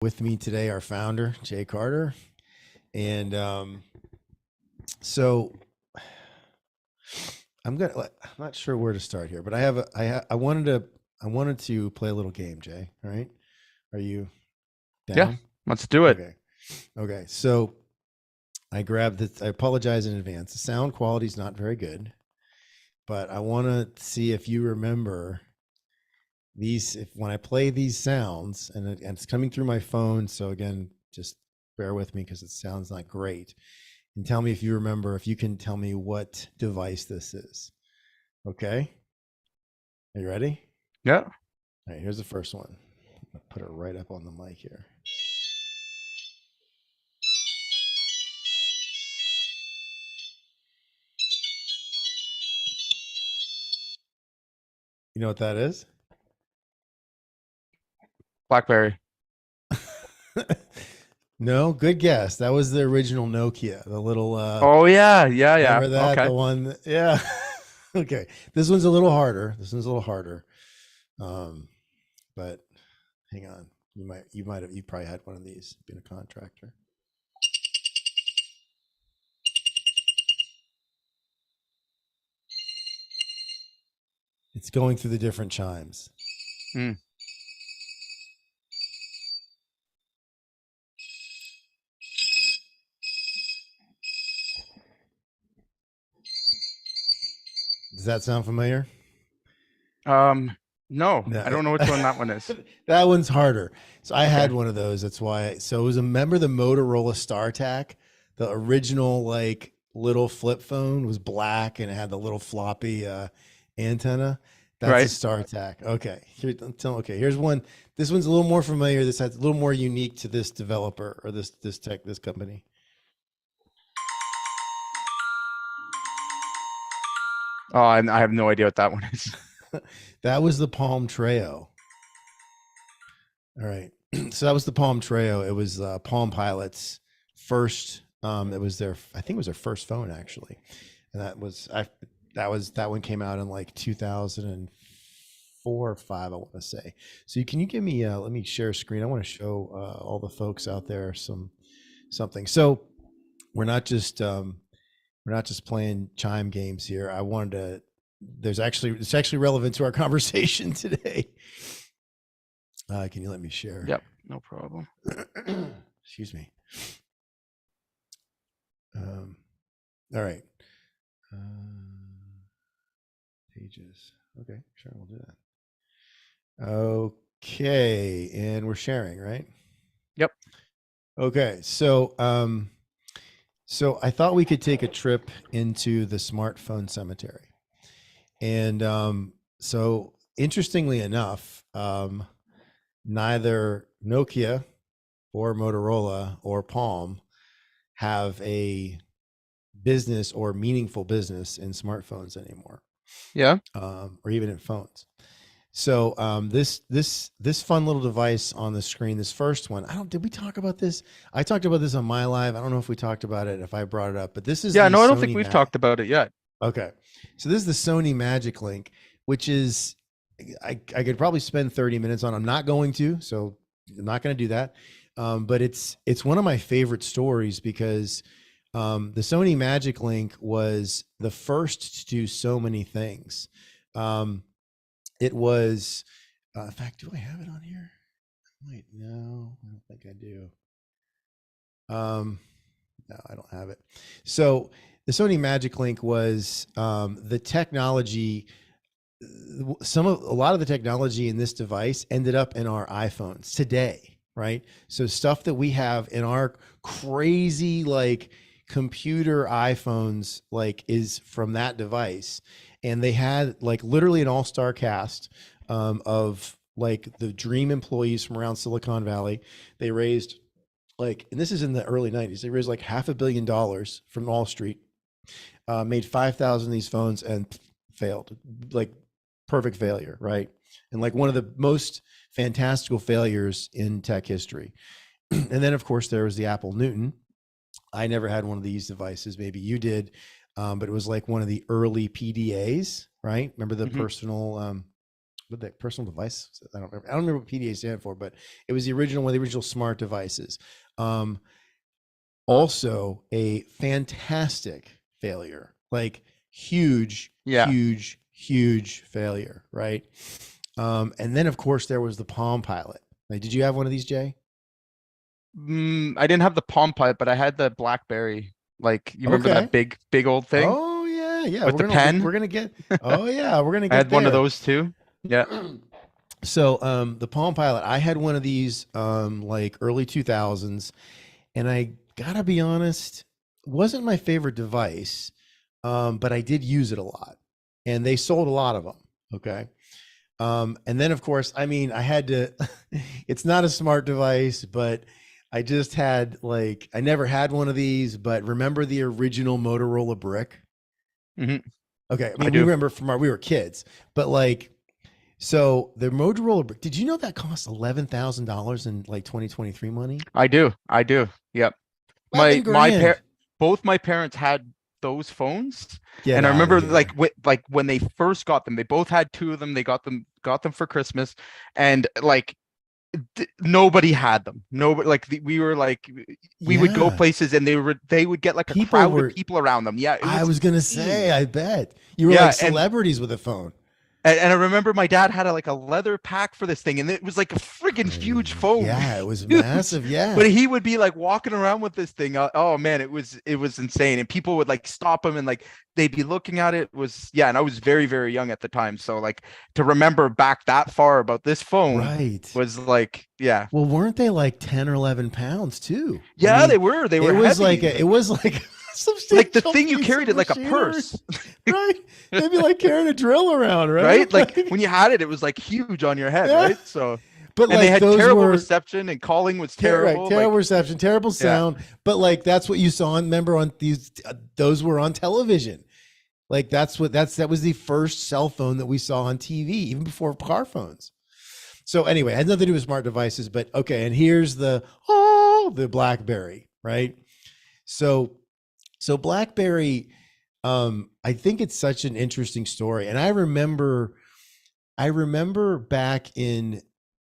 With me today, our founder, Jay Carter. And so I'm not sure where to start here, but I wanted to play a little game, Jay. All right. Are you down? Yeah, let's do it. Okay. Okay. So I grabbed this. I apologize in advance. The sound quality is not very good, but I want to see if you remember these, if when I play these sounds and it's coming through my phone. So again, just bear with me because it sounds not great. And tell me if you remember, if you can tell me what device this is. Okay. Are you ready? Yeah. All right, here's the first one. I'll put it right up on the mic here. You know what that is? BlackBerry. No, good guess. That was the original Nokia, the little Oh yeah. remember that? Okay. The one, yeah. Okay. This one's a little harder. But hang on. You probably had one of these being a contractor. It's going through the different chimes. Mm. Does that sound familiar? No, No. I don't know which one that one is. That one's harder. So I had Okay. one of those. That's why. So it was remember the Motorola StarTAC, the original like little flip phone was black and it had the little floppy antenna. That's a Right. StarTAC. Okay. Okay. Here's one. This one's a little more familiar. This has a little more unique to this developer or this company. Oh, I have no idea what that one is. That was the Palm Treo. All right. So that was the Palm Treo. It was Palm Pilot's first. It was I think it was their first phone actually, and that one came out in like 2004 or five, I want to say. So can you give me? Let me share a screen. I want to show all the folks out there something. So we're not just playing chime games here. I wanted to. It's actually relevant to our conversation today. Can you let me share? Yep, no problem. Excuse me. All right. Pages. Okay, sure, we'll do that. Okay, and we're sharing, right? Yep. Okay, so so I thought we could take a trip into the smartphone cemetery, and so interestingly enough, neither Nokia or Motorola or Palm have a business or meaningful business in smartphones anymore. Yeah. Or even in phones. So this fun little device on the screen, this first one, did we talk about this? I talked about this on my live. I don't know if we talked about it, if I brought it up, but this is Yeah, the no, I don't think Sony we've talked about it yet. Okay. So this is the Sony Magic Link, which is I could probably spend 30 minutes on. I'm not going to, so I'm not going to do that. But it's one of my favorite stories because the Sony Magic Link was the first to do so many things. It was, in fact, do I have it on here? Wait, no, I don't think I do. No, I don't have it. So the Sony Magic Link was the technology. A lot of the technology in this device ended up in our iPhones today, right? So stuff that we have in our crazy like computer iPhones like is from that device. And they had like literally an all-star cast of like the dream employees from around Silicon Valley. They raised like, and this is in the early 90s, they raised like $500 million from Wall Street, made 5,000 of these phones and failed, like perfect failure, right? And like one of the most fantastical failures in tech history. And then of course there was the Apple Newton. I never had one of these devices. Maybe you did, but it was like one of the early PDAs, right? Remember the personal what the personal device. I don't remember what PDA stand for, but it was the original one of the original smart devices. Also a fantastic failure, like huge, Yeah. huge failure, right? And then of course there was the Palm Pilot. Like, did you have one of these, Jay? I didn't have the Palm Pilot, but I had the BlackBerry. Like, you remember Okay. that big old thing Oh yeah, yeah. with the pen? We're gonna get. Oh yeah, we're gonna I get had one of there. those too. Yeah. So the Palm Pilot, I had one of these like early 2000s, and I gotta be honest, wasn't my favorite device, but I did use it a lot, and they sold a lot of them. Okay. And then of course, I mean, I had to. It's not a smart device, but I just had like I never had one of these. But remember the original Motorola brick? hmm Okay, I I mean, we do. remember from we were kids, but like, so the Motorola brick. Did you know that cost $11,000 in like 2023 money? I do. I do. Yep. 11 My grand. both my parents had those phones, Get and I out of remember like here. when they first got them, they both had two of them. They got them for Christmas, and like nobody had them. Nobody like we were like we would go Yeah, places and they would get like a people crowd of were. people around them. Yeah, it I was was gonna insane. say, I bet you were like Yeah, and celebrities with a phone. and I remember my dad had like a leather pack for this thing, and it was like a friggin' huge Crazy. phone, Yeah, it was huge. massive. Yeah. But he would be like walking around with this thing. Oh man, it was insane, and people would like stop him and like they'd be looking at it. It was yeah, and I was very young at the time, so like to remember back that far about this phone Right. was like yeah, Well, weren't they like 10 or 11 pounds too? I yeah, mean, they were heavy, it was like a like the substantial thing you piece carried of it like a machinery, purse, right? Maybe like carrying a drill around, right? right? Like when you had it, it was like huge on your head, Yeah. right? So But and they like had those terrible were reception and calling was right, terrible. terrible Like reception, terrible yeah. sound. But like that's what you saw. Remember on these, those were on television. Like that was the first cell phone that we saw on TV, even before car phones. So anyway, it had nothing to do with smart devices, but okay. And here's the BlackBerry, right? So BlackBerry, I think it's such an interesting story, and I remember back in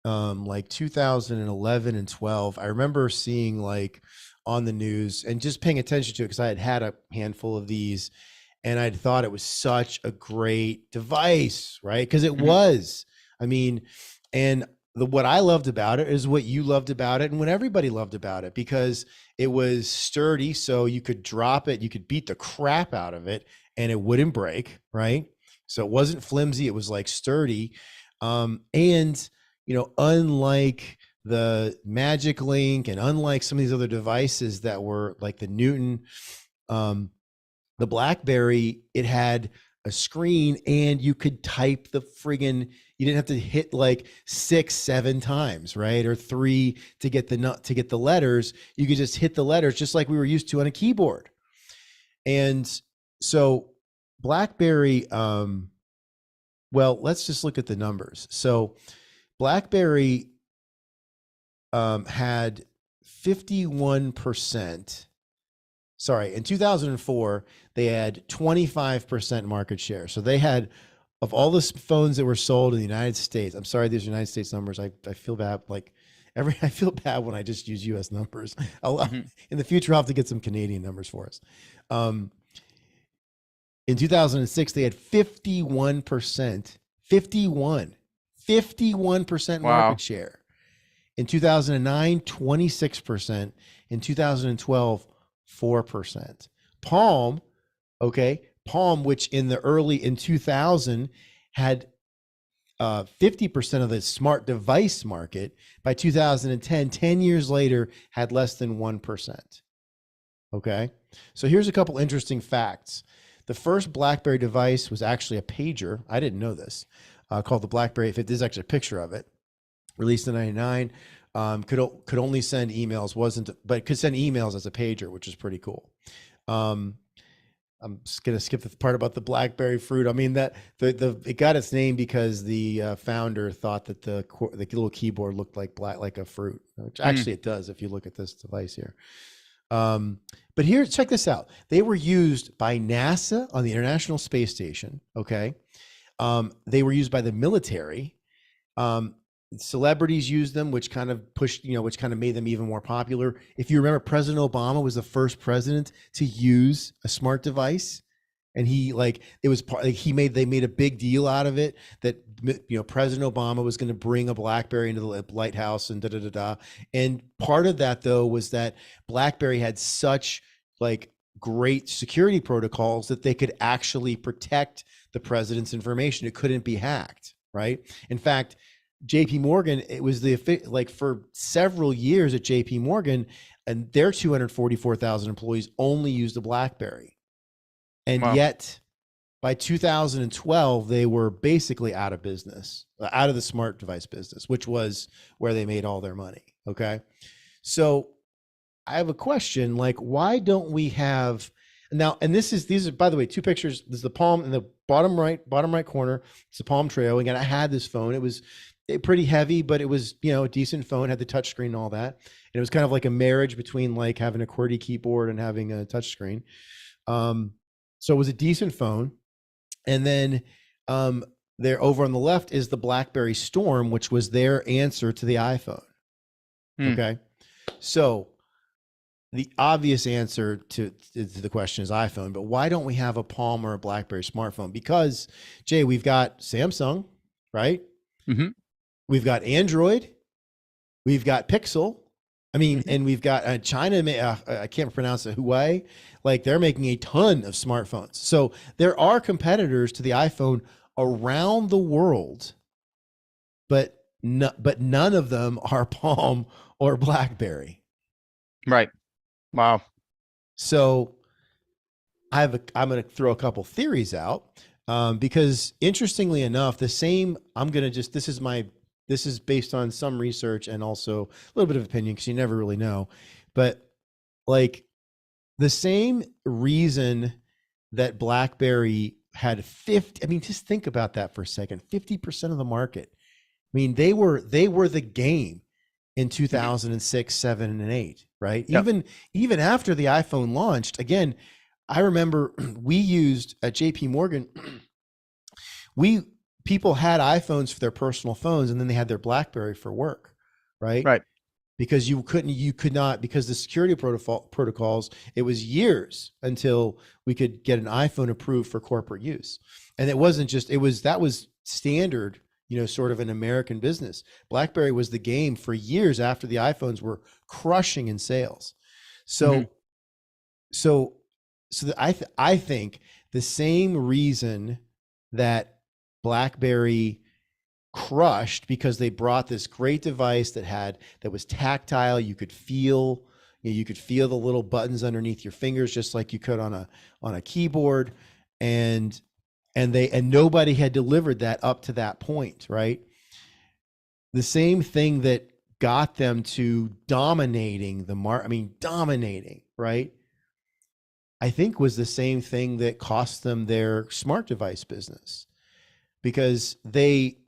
like 2011 and 12, I remember seeing like on the news and just paying attention to it because I had a handful of these, and I'd thought it was such a great device, right? Because it Mhm. was. I mean, and what I loved about it is what you loved about it and what everybody loved about it, because it was sturdy, so you could drop it, you could beat the crap out of it and it wouldn't break, right? So it wasn't flimsy, it was like sturdy. And unlike the Magic Link and unlike some of these other devices that were like the Newton, um, the BlackBerry, it had a screen and you could type the friggin', you didn't have to hit like 6 7 times, right? Or three to get the letters. You could just hit the letters just like we were used to on a keyboard. And so BlackBerry, well, let's just look at the numbers. So BlackBerry had 51%. Sorry, in 2004, they had 25% market share. So they had, of all the phones that were sold in the United States, I'm sorry, these are United States numbers. I feel bad. Like I feel bad when I just use US numbers. Mhm. In the future, I'll have to get some Canadian numbers for us. In 2006, they had 51%, 51% market Wow. share. In 2009, 26%. In 2012, 4%. Palm, okay, Palm, which in 2000 had 50% of the smart device market, by 2010, 10 years later, had less than 1%. Okay, so here's a couple interesting facts. The first BlackBerry device was actually a pager. I didn't know this. Called the BlackBerry. This is actually a picture of it. Released in '99. Could only send emails. But could send emails as a pager, which is pretty cool. I'm just gonna skip the part about the BlackBerry fruit. I mean that it got its name because the founder thought that the little keyboard looked like a fruit, which Mm. actually it does if you look at this device here. But here, check this out. They were used by NASA on the International Space Station. Okay. They were used by the military. Um, Celebrities used them, which kind of pushed, which kind of made them even more popular. If you remember, President Obama was the first president to use a smart device. And he like it was part like they made a big deal out of it that President Obama was going to bring a BlackBerry into the lighthouse and da da da da. And part of that though was that BlackBerry had such like great security protocols that they could actually protect the president's information. It couldn't be hacked, right? In fact, JP Morgan, it was like for several years at JP Morgan, and their 244,000 employees only used a BlackBerry. And Wow. yet by 2012, they were basically out of business, out of the smart device business, which was where they made all their money. Okay. So I have a question, like, why don't we have now, and these are, by the way, two pictures. There's the palm in the bottom right corner. It's the Palm Treo. Again, I had this phone. It was pretty heavy, but it was, a decent phone, had the touch screen and all that. And it was kind of like a marriage between like having a QWERTY keyboard and having a touch screen. So it was a decent phone. And then there over on the left is the BlackBerry Storm, which was their answer to the iPhone. Okay. So the obvious answer to the question is iPhone, but why don't we have a Palm or a BlackBerry smartphone? Because Jay, we've got Samsung, right? Mm-hmm. We've got Android, we've got Pixel. I mean, and we've got China, I can't pronounce it, Huawei, like they're making a ton of smartphones. So there are competitors to the iPhone around the world, but none of them are Palm or BlackBerry. Right. Wow. So I'm going to throw a couple theories out because interestingly enough, this is based on some research and also a little bit of opinion because you never really know. But like the same reason that BlackBerry had 50, I mean, just think about that for a second, 50% of the market. I mean, they were the game in 2006, 7, and 8, right? Yep. Even after the iPhone launched, again, I remember we used at JP Morgan, people had iPhones for their personal phones, and then they had their BlackBerry for work, right? Right. Because you could not, because the security protocols, it was years until we could get an iPhone approved for corporate use. And it wasn't just, that was standard, sort of an American business. BlackBerry was the game for years after the iPhones were crushing in sales. So, I think the same reason that BlackBerry crushed because they brought this great device that was tactile. You could feel the little buttons underneath your fingers, just like you could on a keyboard. And nobody had delivered that up to that point, right? The same thing that got them to dominating the market, dominating, right? I think was the same thing that cost them their smart device business, because they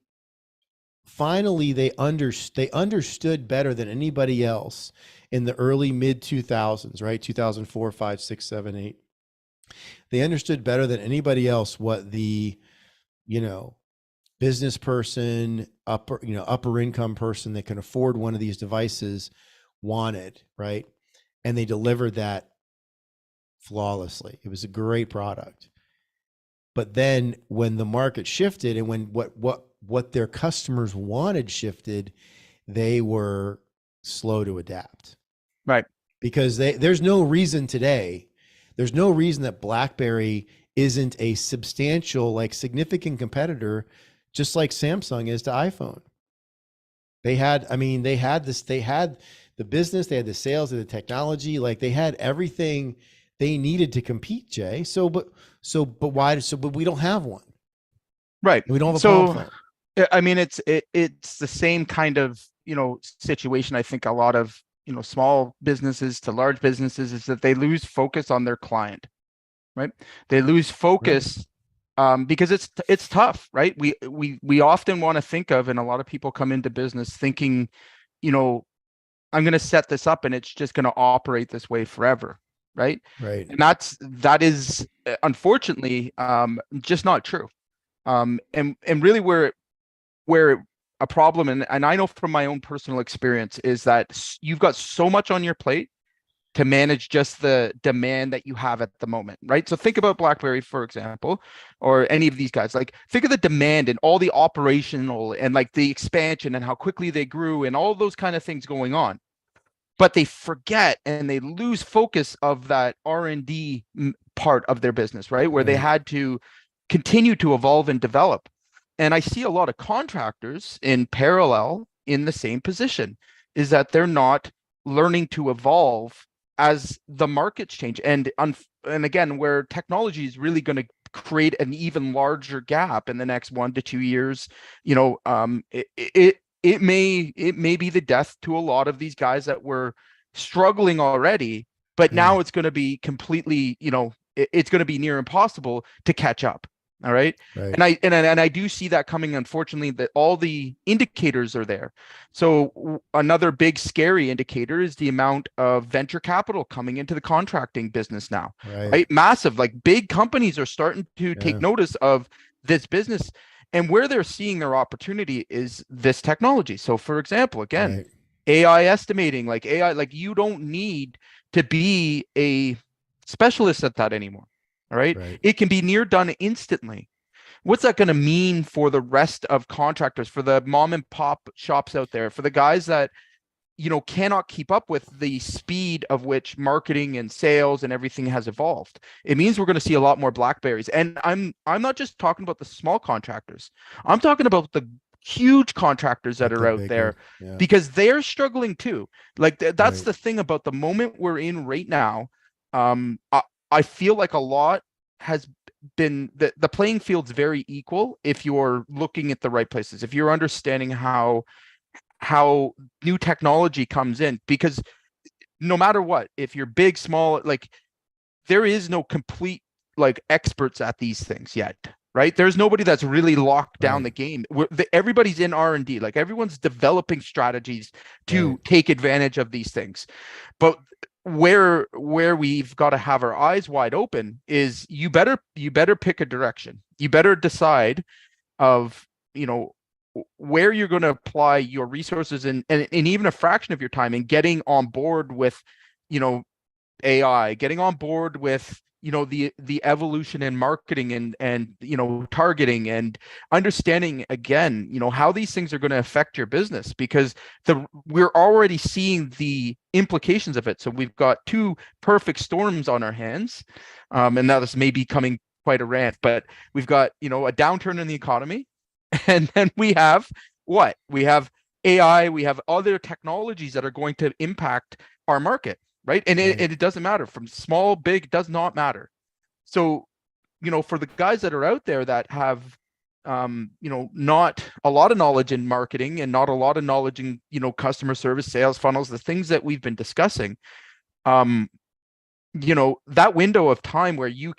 understood better than anybody else in the early mid 2000s, right? 2004, 5, 6, 7, 8. They understood better than anybody else what the, business person, upper income person that can afford one of these devices wanted, right? And they delivered that flawlessly. It was a great product. But then when the market shifted and when what their customers wanted shifted, they were slow to adapt. Right. Because there's no reason that BlackBerry isn't a substantial, like significant competitor, just like Samsung is to iPhone. They had the business, they had the sales, they had the technology, like they had everything they needed to compete, Jay. But we don't have one. Right. We don't have a Palm phone. I mean, it's the same kind of, situation. I think a lot of, small businesses to large businesses is that they lose focus on their client, right? They lose focus because it's tough, right? We often want to think of, and a lot of people come into business thinking, I'm going to set this up and it's just going to operate this way forever. Right. Right. And that is unfortunately just not true. And really where a problem, and I know from my own personal experience, is that you've got so much on your plate to manage just the demand that you have at the moment, right? So think about BlackBerry, for example, or any of these guys. Like think of the demand and all the operational and like the expansion and how quickly they grew and all those kind of things going on. But they forget and they lose focus of that R&D part of their business, right? Where they Right. had to continue to evolve and develop. And I see a lot of contractors in parallel in the same position, is that they're not learning to evolve as the markets change. And again, where technology is really going to create an even larger gap in the next 1 to 2 years, it may be the death to a lot of these guys that were struggling already, but Yeah. now it's going to be completely, it's going to be near impossible to catch up. All right. Right. And I do see that coming, unfortunately, that all the indicators are there. So another big scary indicator is the amount of venture capital coming into the contracting business now, Right. right? Massive, like big companies are starting to take Yeah. notice of this business, and where they're seeing their opportunity is this technology. So for example, again, Right. AI estimating, like AI, like you don't need to be a specialist at that anymore. All right. Right. It can be near done instantly. What's that going to mean for the rest of contractors, for the mom and pop shops out there, for the guys that, cannot keep up with the speed of which marketing and sales and everything has evolved? It means we're going to see a lot more Blackberries. And I'm not just talking about the small contractors. I'm talking about the huge contractors that Like are the out big one. there, Yeah. because they're struggling too. Like that's Right. the thing about the moment we're in right now. I feel like a lot has been, the playing field's very equal if you're looking at the right places, if you're understanding how new technology comes in, because no matter what, if you're big, small, like there is no complete like experts at these things yet, right? There's nobody that's really locked down Right. the game. Everybody's in R&D, like everyone's developing strategies Right. to take advantage of these things. But where we've got to have our eyes wide open is you better pick a direction. You better decide of, where you're going to apply your resources, and even a fraction of your time in getting on board with, you know, AI, getting on board with, the evolution in marketing and targeting, and understanding again, how these things are going to affect your business, because we're already seeing the implications of it. So we've got two perfect storms on our hands, and now this may be coming quite a rant, but we've got, a downturn in the economy, and then we have what? We have AI, we have other technologies that are going to impact our market, right? And it, Right. and it doesn't matter, from small, big, does not matter. So, for the guys that are out there that have, not a lot of knowledge in marketing and not a lot of knowledge in, customer service, sales funnels, the things that we've been discussing, um, that window of time where you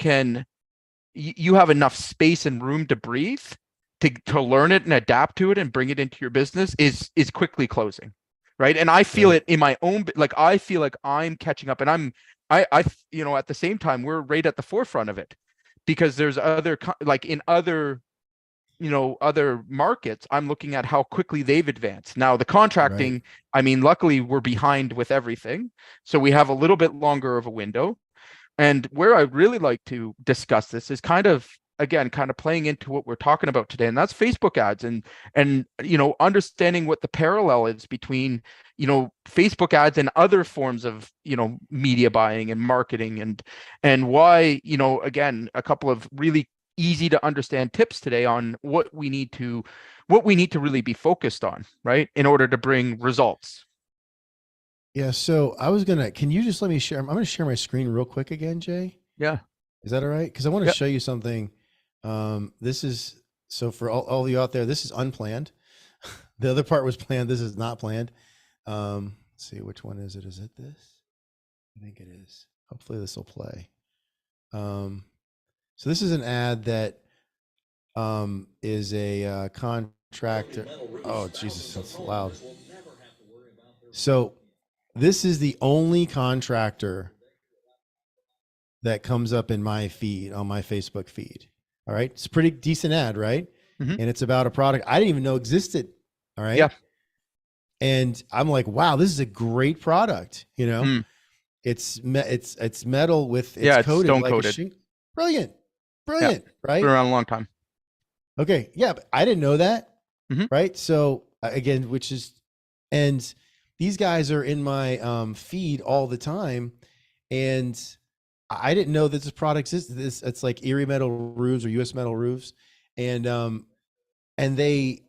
have enough space and room to breathe, to learn it and adapt to it and bring it into your business is quickly closing, right? And I feel Right. it in my own, like I feel like I'm catching up, and I at the same time we're right at the forefront of it, because there's like in other markets, I'm looking at how quickly they've advanced. Now the Right. contracting, I mean, luckily we're behind with everything, so we have a little bit longer of a window. And where I really like to discuss this is kind of, again, kind of playing into what we're talking about today, and that's Facebook ads, and understanding what the parallel is between, Facebook ads and other forms of, media buying and marketing, and why, again, a couple of really easy to understand tips today on what we need to really be focused on, right, in order to bring results. Yeah. So I was gonna. Can you just let me share? I'm gonna share my screen real quick again, Jay. Yeah. Is that all right? Because I want to Yep. show you something. This is so for all of you out there. This is unplanned. The other part was planned. This is not planned. Let's see, which one is it? Is it this? I think it is. Hopefully this will play. So this is an ad that is a contractor. Oh Jesus, that's loud. So this is the only contractor that comes up in my feed, on my Facebook feed. All right. It's a pretty decent ad, right? Mhm. And it's about a product I didn't even know existed. All Yeah. right. And I'm like, wow, this is a great product. You know, Mm. it's metal with it's Yeah, it's coated stone like a coated. shingle. Brilliant. Yeah. Brilliant. Been Right. around a long time. Okay. Yeah. But I didn't know that. Mhm. Right. So again, which is, and these guys are in my feed all the time. And I didn't know that this product existed. It's like Erie Metal Roofs or US Metal Roofs. And they,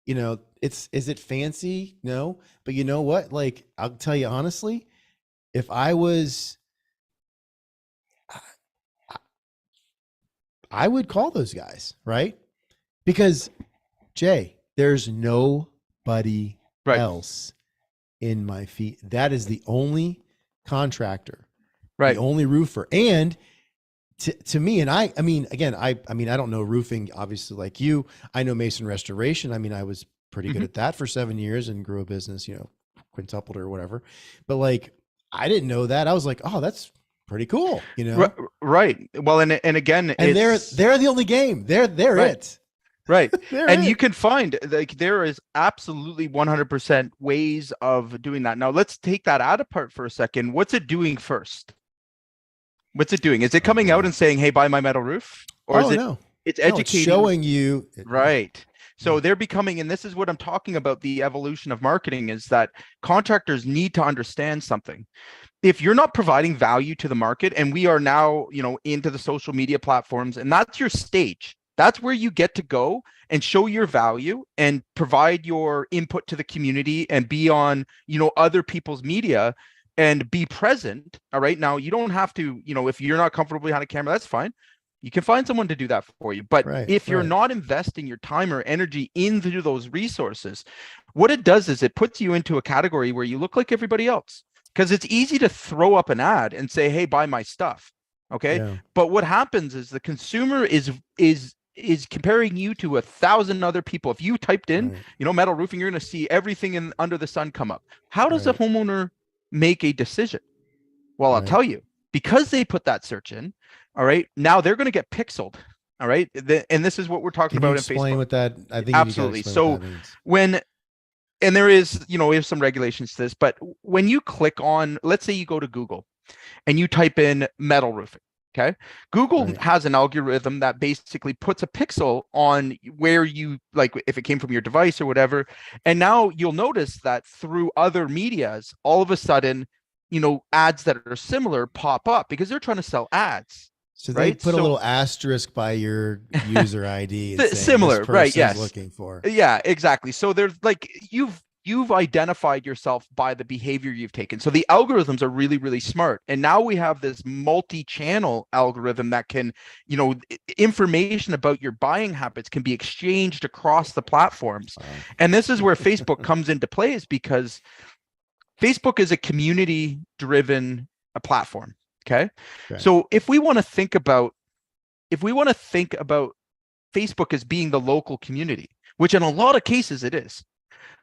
you know, is it fancy? No, but you know what? Like, I'll tell you honestly, if I was, I would call those guys, right? Because Jay, there's nobody Right. else in my feet. That is the only contractor, the Right. only roofer. And to me, and I mean, again, I mean, I don't know roofing, obviously, like you. I know mason restoration. I mean, I was pretty good Mhm. at that for 7 years and grew a business, you know, quintupled or whatever. But like, I didn't know that. I was like, oh, that's pretty cool, you know. Right. Well, and again, And it's they're the only game. They're right. it. Right. They're And you it. can find like there is absolutely 100% ways of doing that. Now let's take that out apart for a second. What's it doing first? What's it doing? Is it Oh coming out boy. and saying, "Hey, buy my metal roof?" Or is Oh it no, it's no, it's educating? showing you. Yeah, Right. yeah, So they're becoming, and this is what I'm talking about, the evolution of marketing is that contractors need to understand something. If you're not providing value to the market, and we are now, into the social media platforms, and that's your stage. That's where you get to go and show your value and provide your input to the community and be on, other people's media and be present. All right. Now you don't have to, if you're not comfortable behind a camera, that's fine. You can find someone to do that for you. But right, if you're right, not investing your time or energy into those resources, what it does is it puts you into a category where you look like everybody else, because it's easy to throw up an ad and say, "Hey, buy my stuff." Okay. yeah, But what happens is the consumer is comparing you to 1,000 other people. If you typed in, right, metal roofing, you're going to see everything in under the sun come up. How does a right, homeowner make a decision? Well, I'll right. tell you, because they put that search in. All right. Now they're going to get pixeled. All right. And this is what we're talking Can you about in explain Facebook. what that? I think you got to Absolutely. explain what So that means. when and there is, we have some regulations to this, but when you click on, let's say you go to Google and you type in metal roofing, okay? Google Right. has an algorithm that basically puts a pixel on where you, like, if it came from your device or whatever. And now you'll notice that through other medias, all of a sudden, ads that are similar pop up because they're trying to sell ads, So they right? put a So little asterisk by your user ID and saying this similar, right? person's Yes. looking for. Yeah, exactly. So there's like you've identified yourself by the behavior you've taken. So the algorithms are really, really smart. And now we have this multi-channel algorithm that can, information about your buying habits can be exchanged across the platforms. Wow. And this is where Facebook comes into play, is because Facebook is a community driven platform. Okay. Okay. So if we want to think about Facebook as being the local community, which in a lot of cases it is.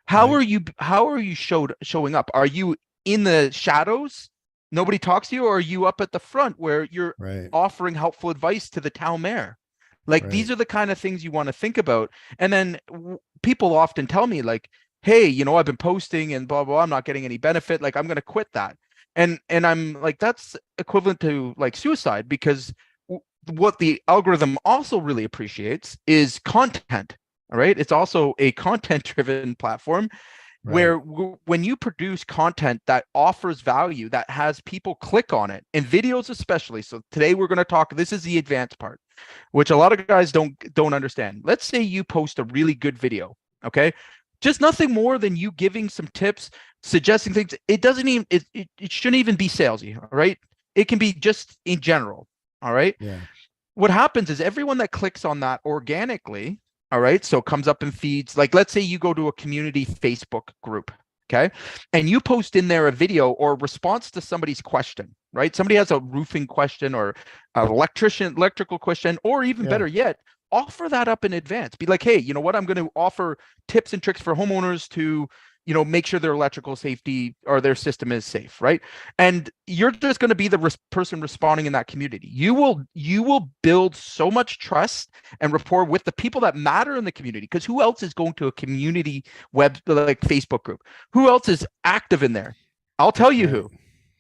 How Right. are you showing up? Are you in the shadows? Nobody talks to you, or are you up at the front where you're Right. offering helpful advice to the town mayor? Like, Right. these are the kind of things you want to think about. And then people often tell me, like, "Hey, I've been posting and blah blah. I'm not getting any benefit. Like, I'm going to quit that." And I'm like, that's equivalent to like suicide, because what the algorithm also really appreciates is content. All right. It's also a content driven platform Right. where when you produce content that offers value, that has people click on it, and videos especially. So today we're going to talk, this is the advanced part, which a lot of guys don't understand. Let's say you post a really good video. Okay. Just nothing more than you giving some tips, suggesting things. It doesn't even, it shouldn't even be salesy. All right. It can be just in general. All right. Yeah. What happens is everyone that clicks on that organically, all right, so it comes up in feeds. Like, let's say you go to a community Facebook group, okay, and you post in there a video or a response to somebody's question, right? Somebody has a roofing question or an electrical question, or even Yeah. better yet, offer that up in advance. Be like, "Hey, you know what? I'm going to offer tips and tricks for homeowners to, make sure their electrical safety or their system is safe, right? And you're just going to be the person responding in that community. You will build so much trust and rapport with the people that matter in the community, because who else is going to a community web like Facebook group? Who else is active in there? I'll tell That's you right. who.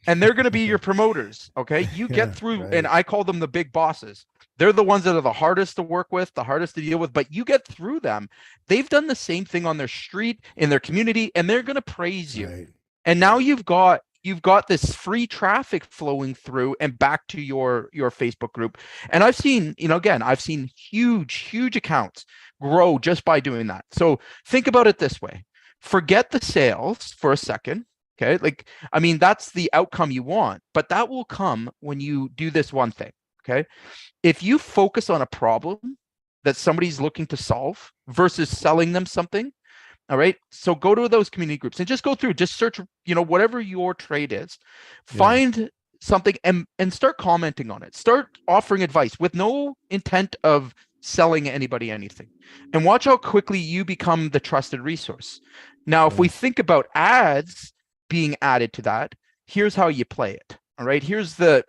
And they're going to be your promoters. Okay. You get Yeah, through, and right. I call them the big bosses. They're the ones that are the hardest to work with, the hardest to deal with, but you get through them. They've done the same thing on their street, in their community, and they're going to praise you. Right. And now Right. you've got this free traffic flowing through and back to your Facebook group. And I've seen, again, I've seen huge accounts grow just by doing that. So think about it this way. Forget the sales for a second. Okay. Like, I mean, that's the outcome you want, but that will come when you do this one thing. Okay. If you focus on a problem that somebody's looking to solve versus selling them something. All right. So go to those community groups and just go through, just search, whatever your trade is, Yeah. find something and start commenting on it. Start offering advice with no intent of selling anybody anything. And watch how quickly you become the trusted resource. Now, if we Yeah. think about ads being added to that, here's how you play it. All right. Here's the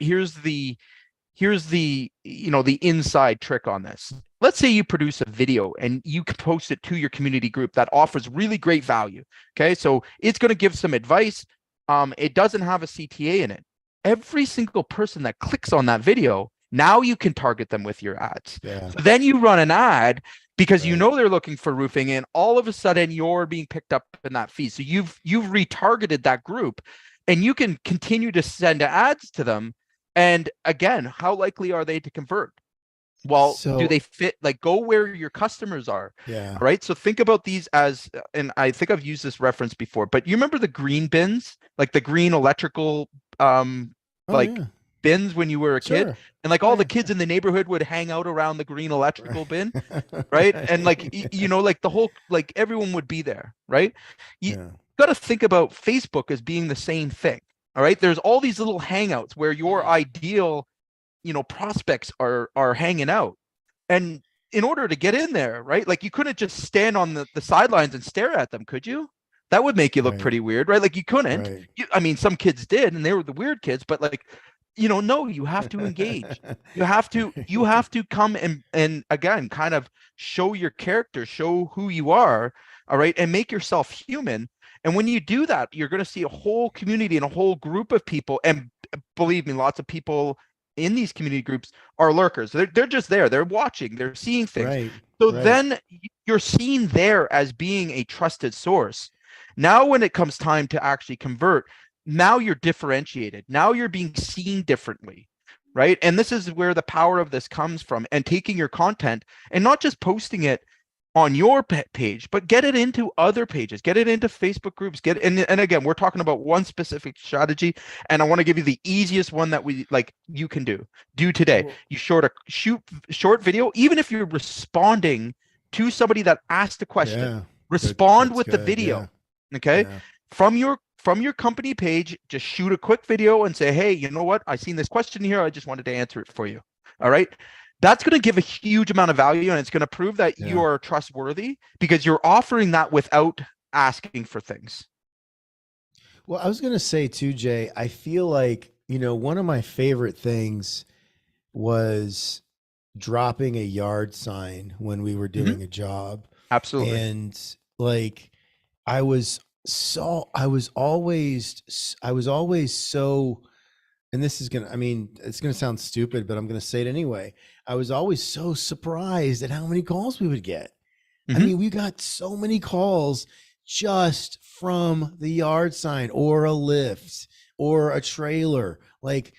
inside trick on this. Let's say you produce a video and you can post it to your community group that offers really great value. Okay. So it's going to give some advice. It doesn't have a CTA in it. Every single person that clicks on that video, now you can target them with your ads. Yeah. So then you run an ad because Right. they're looking for roofing, and all of a sudden you're being picked up in that feed. So you've retargeted that group, and you can continue to send ads to them. And again, how likely are they to convert? Well, do So they fit? Like, go where your customers are. yeah. All right. So think about these as, and I think I've used this reference before, but you remember the green bins, like the green electrical, Oh like yeah. bins when you were a kid, Sure. and like Oh all the yeah. kids in the neighborhood would hang out around the green electrical bin, right? And like, Right. like the whole, like everyone would be there, right? You Yeah. got to think about Facebook as being the same thing. All right. There's all these little hangouts where your ideal, prospects are hanging out. And in order to get in there, right? Like you couldn't just stand on the sidelines and stare at them, could you? That would make you look Right. pretty weird, right? Like you couldn't. Right. I mean, some kids did, and they were the weird kids, but like, no, you have to engage. You have to come and again kind of show your character, show who you are, all right, and make yourself human. And when you do that, you're going to see a whole community and a whole group of people. And believe me, lots of people in these community groups are lurkers. They're just there. They're watching. They're seeing things. Right. So Right. then you're seen there as being a trusted source. Now, when it comes time to actually convert, now you're differentiated. Now you're being seen differently, right? And this is where the power of this comes from, and taking your content and not just posting it on your page, but get it into other pages, get it into Facebook groups, and again, we're talking about one specific strategy, and I want to give you the easiest one that you can do today. Well, You shoot short video, even if you're responding to somebody that asked a question, yeah. respond That's with the good. Yeah. video. Okay. Yeah. From your company page, just shoot a quick video and say, hey, you know what? I seen this question here. I just wanted to answer it for you. All right. That's going to give a huge amount of value, and it's going to prove that you Yeah. are trustworthy because you're offering that without asking for things. Well, I was going to say too, Jay, I feel like, one of my favorite things was dropping a yard sign when we were Mhm. doing a job. Absolutely. And like, I was always so, and this is going to, I mean, it's going to sound stupid, but I'm going to say it anyway. I was always so surprised at how many calls we would get. I Mhm. mean, we got so many calls just from the yard sign or a lift or a trailer, like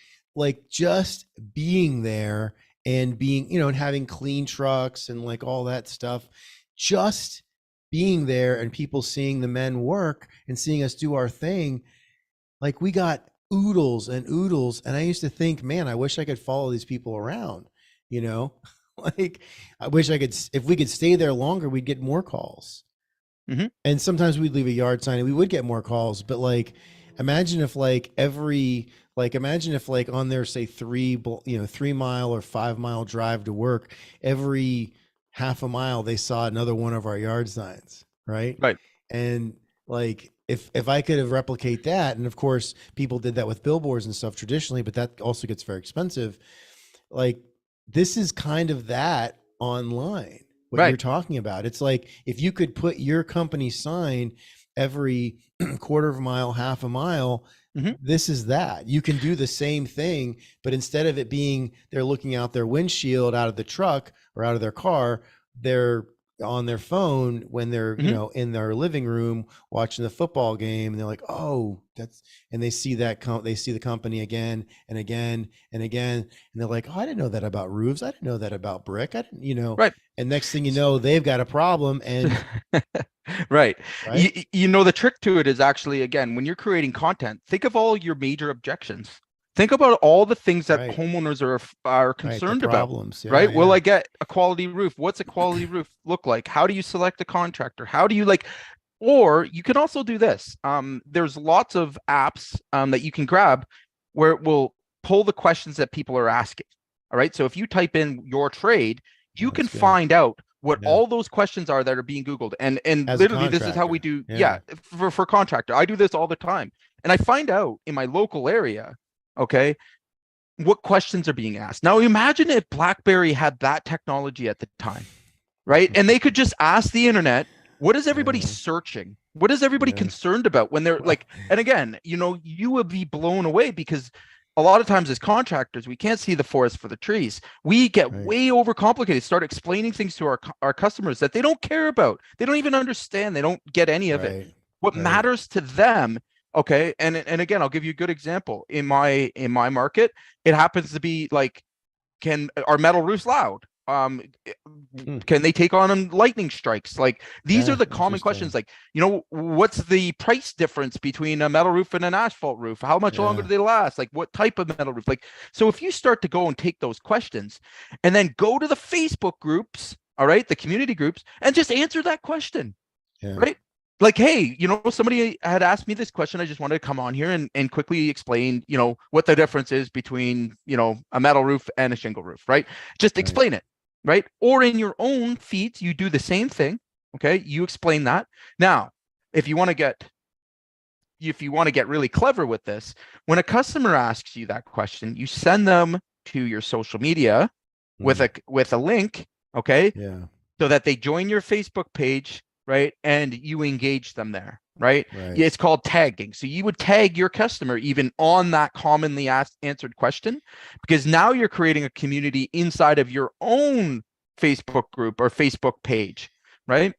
just being there and being, and having clean trucks and like all that stuff, just being there and people seeing the men work and seeing us do our thing. Like we got oodles and oodles. And I used to think, man, I wish I could follow these people around, you know, like I wish I could, if we could stay there longer, we'd get more calls. Mhm. And sometimes we'd leave a yard sign and we would get more calls. But like, imagine if imagine if like on their, say 3 mile or 5 mile drive to work, every half a mile, they saw another one of our yard signs. Right. Right. And Like if I could have replicate that, and of course people did that with billboards and stuff traditionally, but that also gets very expensive. Like this is kind of that online, what you're Right. talking about. It's like if you could put your company sign every quarter of a mile, half a mile, Hmm. this is that. You can do the same thing, but instead of it being they're looking out their windshield out of the truck or out of their car, they're on their phone when they're, Hmm. in their living room watching the football game, and they're like, "Oh, that's," and they see that they see the company again and again and again, and they're like, "Oh, I didn't know that about roofs. I didn't know that about brick. I didn't. Right. And next thing you know, they've got a problem, and Right. right, The trick to it is actually, again, when you're creating content, think of all your major objections. Think about all the things that right, homeowners are right, the concerned about, problems. Yeah, right? Will yeah, I get a quality roof? What's a quality roof look like? How do you select a contractor? How do you like, or you can also do this. There's lots of apps that you can grab where it will pull the questions that people are asking. All right. So if you type in your trade, oh, you can that's good. find out what Yeah, all those questions are that are being Googled. And as a literally, this is how we contractor. do. Yeah, Yeah, for contractor, I do this all the time, and I find out in my local area, okay, what questions are being asked. Now, imagine if BlackBerry had that technology at the time, right? And they could just ask the internet, what is everybody yeah, searching? What is everybody yeah. concerned about when they're Well, like, and again, you would be blown away because a lot of times as contractors, we can't see the forest for the trees. We get right, way overcomplicated, start explaining things to our customers that they don't care about. They don't even understand. They don't get any of it. right, What right. matters to them, okay, and again, I'll give you a good example. In my market, it happens to be like, are metal roofs loud? Hmm. Can they take on lightning strikes? Like, these are Yeah, the common questions. interesting. Like, what's the price difference between a metal roof and an asphalt roof? How much longer Yeah, do they last? Like, what type of metal roof? Like, so if you start to go and take those questions and then go to the Facebook groups, all right, the community groups, and just answer that question, yeah, right? Like, hey, somebody had asked me this question. I just wanted to come on here and quickly explain, what the difference is between, a metal roof and a shingle roof, right? Just right. explain it, right? Or in your own feeds, you do the same thing. Okay. You explain that. Now, if you want to get really clever with this, when a customer asks you that question, you send them to your social media with Hmm. a link, okay, Yeah, so that they join your Facebook page, right? And you engage them there, right? right. Yeah, it's called tagging. So you would tag your customer even on that commonly answered question, because now you're creating a community inside of your own Facebook group or Facebook page, right?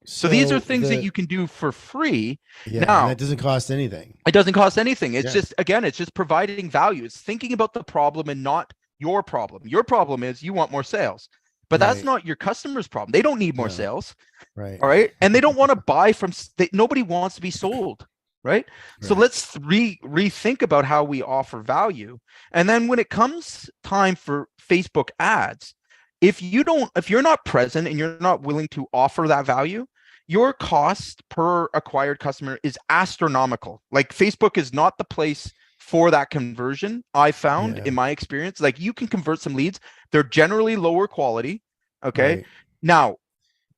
So these are So things that you can do for free. yeah, and Now, that doesn't cost anything. it doesn't cost anything. It's Yeah, just, again, it's just providing value. It's thinking about the problem and not your problem. Your problem is you want more sales, but that's right. not your customer's problem. They don't need more No, sales. right, All right. And they don't want to buy from, nobody wants to be sold. Right. So right. let's rethink about how we offer value. And then when it comes time for Facebook ads, if you're not present and you're not willing to offer that value, your cost per acquired customer is astronomical. Like, Facebook is not the place for that conversion. I found Yeah, in my experience, like, you can convert some leads. They're generally lower quality. Okay. right. Now,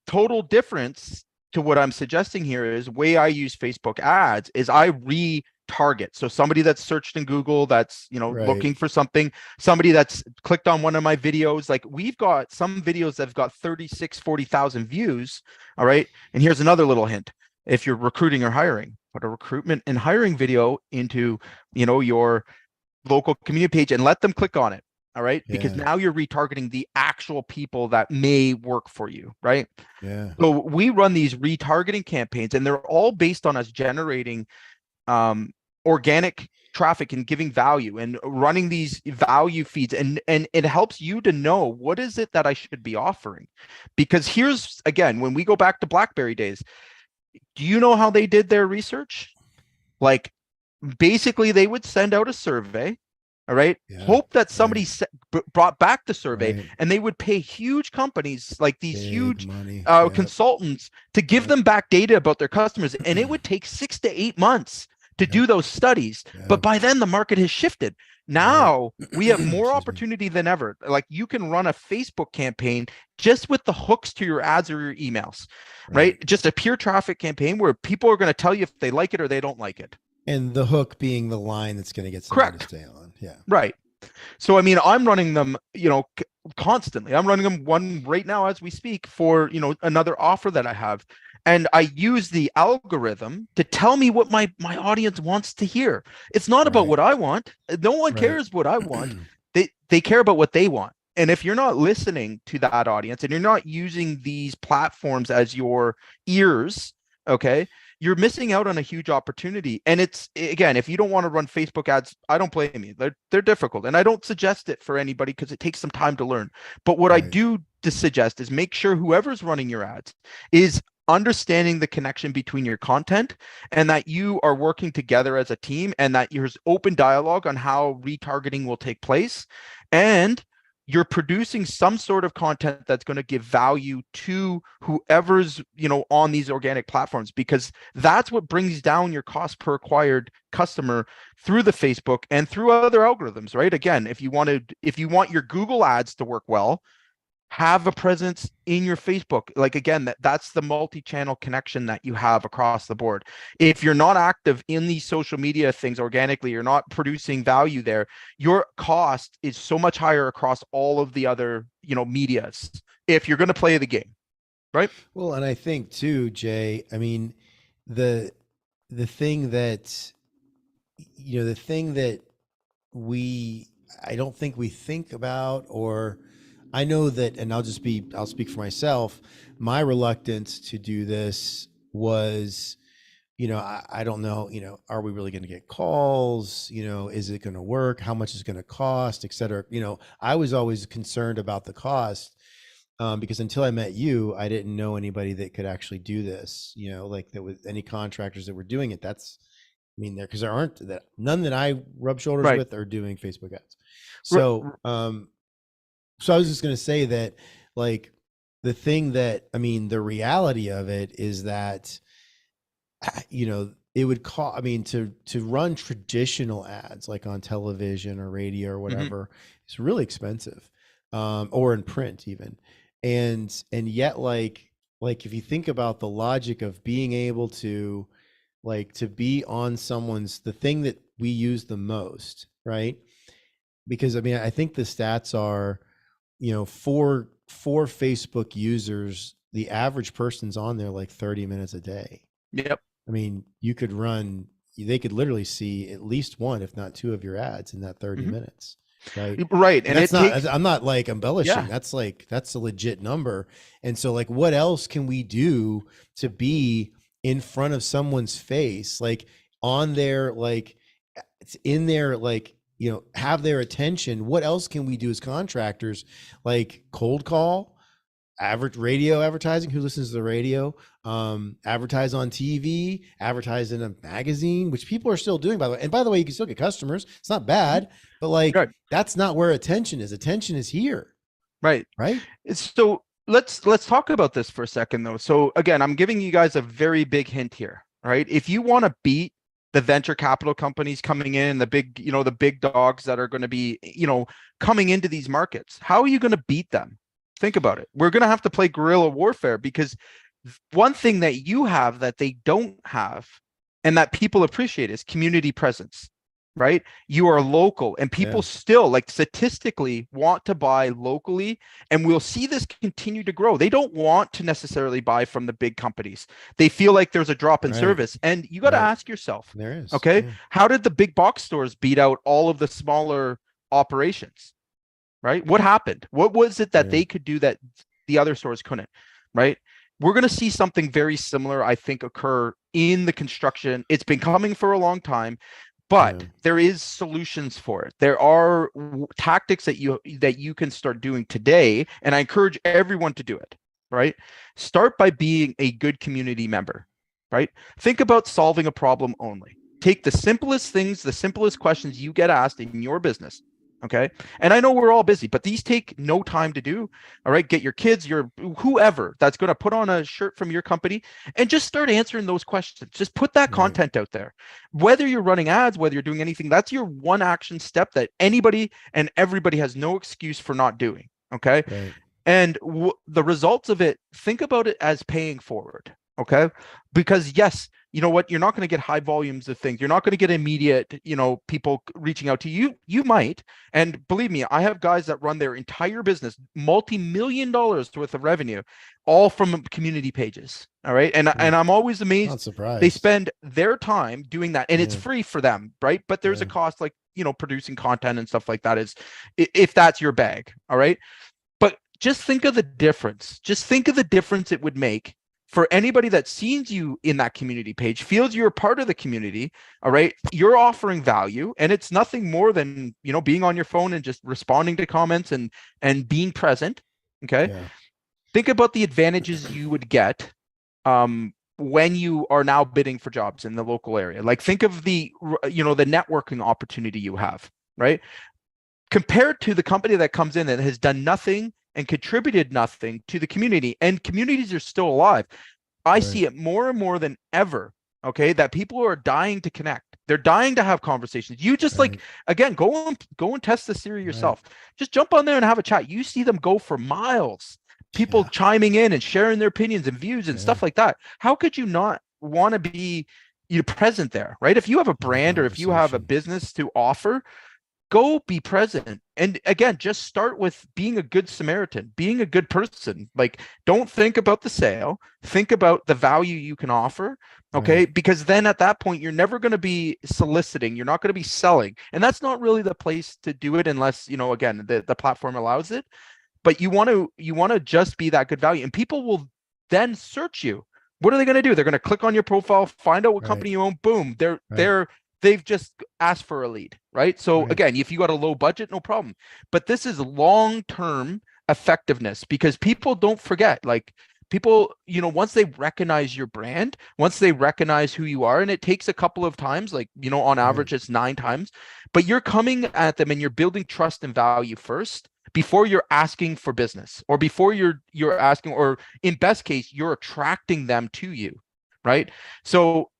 total difference to what I'm suggesting here is, way I use Facebook ads is I retarget. So somebody that's searched in Google, that's, Right. looking for something, somebody that's clicked on one of my videos, like, we've got some videos that have got 40,000 views. All right. And here's another little hint. If you're recruiting or hiring, put a recruitment and hiring video into, your local community page and let them click on it. All right. Because Yeah, now you're retargeting the actual people that may work for you. Right. yeah. So we run these retargeting campaigns, and they're all based on us generating organic traffic and giving value and running these value feeds. And it helps you to know, what is it that I should be offering? Because here's, again, when we go back to BlackBerry days, do you know how they did their research? Like, basically, they would send out a survey, all right, Yeah, hope that right, somebody brought back the survey, right. and they would pay huge companies, like these Big huge money. Yep, consultants, to give yep, them back data about their customers. And it would take 6 to 8 months to yep, do those studies. But yep. by then, the market has shifted. Right. Now we have more Excuse me. opportunity than ever. Like you can run a Facebook campaign just with the hooks to your ads or your emails, right? Right. Just a pure traffic campaign where people are going to tell you if they like it or they don't like it. And the hook being the line that's going to get somebody to Correct. stay on. Yeah. Right. So, I mean, I'm running them, constantly. I'm running them one right now as we speak for, another offer that I have. And I use the algorithm to tell me what my audience wants to hear. It's not about Right. what I want. No one Right. cares what I want. They care about what they want. And if you're not listening to that audience and you're not using these platforms as your ears, okay, you're missing out on a huge opportunity. And it's, again, if you don't want to run Facebook ads, I don't blame you. They're difficult, and I don't suggest it for anybody because it takes some time to learn. But what I Right. do suggest is make sure whoever's running your ads is understanding the connection between your content and that you are working together as a team and that there's open dialogue on how retargeting will take place, and you're producing some sort of content that's going to give value to whoever's on these organic platforms, because that's what brings down your cost per acquired customer through the Facebook and through other algorithms, right? Again, if you want your Google ads to work well, have a presence in your Facebook. Like, again, that's the multi-channel connection that you have across the board. If you're not active in these social media things organically, you're not producing value there, your cost is so much higher across all of the other, medias if you're going to play the game, right? Well, and I think too, Jay, I mean, the the thing that the thing that we I don't think we think about, or I know that, and I'll speak for myself. My reluctance to do this was, I don't know, are we really going to get calls? Is it going to work? How much is it going to cost, et cetera? I was always concerned about the cost, because until I met you, I didn't know anybody that could actually do this, like there was any contractors that were doing it. I mean, because there aren't that none that I rub shoulders Right. with are doing Facebook ads. So, so I was just going to say that, like, the thing that, I mean, the reality of it is that, it would cost, I mean, to run traditional ads like on television or radio or Mhm. whatever, it's really expensive, or in print even. And yet, like if you think about the logic of being able to, like, to be on the thing that we use the most, right? Because I mean, I think the stats are, for Facebook users, the average person's on there like 30 minutes a day. Yep. I mean, they could literally see at least one, if not two of your ads in that 30 Mhm. minutes. Right. Right. And And it takes, I'm not like embellishing. yeah. That's a legit number. And so, like, what else can we do to be in front of someone's face, like on their, like, it's in their, like, have their attention? What else can we do as contractors? Like cold call, average radio advertising, who listens to the radio, advertise on TV, advertise in a magazine, which people are still doing, by the way. And by the way, you can still get customers. It's not Mhm. bad, but like, Right. that's not where attention is. Attention is here, Right. right? So let's talk about this for a second though. So again, I'm giving you guys a very big hint here, right? If you want to beat the venture capital companies coming in, the big dogs that are going to be, coming into these markets, how are you going to beat them? Think about it. We're going to have to play guerrilla warfare, because one thing that you have that they don't have and that people appreciate is community presence, right? You are local, and Yeah. people still, like, statistically want to buy locally, and we'll see this continue to grow. They don't want to necessarily buy from the big companies. They feel like there's a drop in Right. service, and you got to Right. ask yourself, There is. okay, Yeah. how did the big box stores beat out all of the smaller operations, right? What happened? What was it that Yeah. they could do that the other stores couldn't, right? We're going to see something very similar, I think, occur in the construction. It's been coming for a long time, Yeah. but there is solutions for it. There are tactics that you can start doing today, and I encourage everyone to do it, right? Start by being a good community member, right? Think about solving a problem only. Take the simplest things, the simplest questions you get asked in your business, Okay. And I know we're all busy, but these take no time to do. All right. Get your kids, your whoever that's going to put on a shirt from your company and just start answering those questions. Just put that Right. content out there. Whether you're running ads, whether you're doing anything, that's your one action step that anybody and everybody has no excuse for not doing. Okay. Right. And the results of it, think about it as paying forward. Okay. Because yes, you know what? You're not going to get high volumes of things. You're not going to get immediate, people reaching out to you. You might. And believe me, I have guys that run their entire business, multi-million dollars worth of revenue, all from community pages. All right. And I'm always amazed. Not They surprised. spend their time doing that and it's Yeah. free for them. Right. But there's a Yeah. cost, like, producing content and stuff like that is, if that's your bag. All right. But just think of the difference. Just think of the difference it would make for anybody that sees you in that community page, feels you're a part of the community. All right. You're offering value, and it's nothing more than, being on your phone and just responding to comments and being present. Okay. Yeah. Think about the advantages you would get when you are now bidding for jobs in the local area. Like, think of the networking opportunity you have, right? Compared to the company that comes in and has done nothing and contributed nothing to the community, and communities are still alive. I Right. see it more and more than ever. Okay, that people are dying to connect. They're dying to have conversations. You just Right. again, go and test the theory Right. yourself. Just jump on there and have a chat. You see them go for miles. People Yeah. chiming in and sharing their opinions and views and Yeah. stuff like that. How could you not want to be present there, right? If you have a In the brand or if you have a conversation. business to offer, go be present. And again, just start with being a good Samaritan, being a good person. Like, don't think about the sale, think about the value you can offer. Okay. Right. Because then at that point, you're never going to be soliciting, you're not going to be selling. And that's not really the place to do it unless, again, the platform allows it. But you want to just be that good value. And people will then search you. What are they going to do? They're going to click on your profile, find out what Right. company you own. Boom. Right. They've just asked for a lead, right? So Right. again, if you got a low budget, no problem. But this is long-term effectiveness, because people don't forget. Like, people, once they recognize your brand, once they recognize who you are, and it takes a couple of times, like, on Right. average, it's 9 times, but you're coming at them and you're building trust and value first before you're asking for business, or before you're asking, or in best case, you're attracting them to you, right? So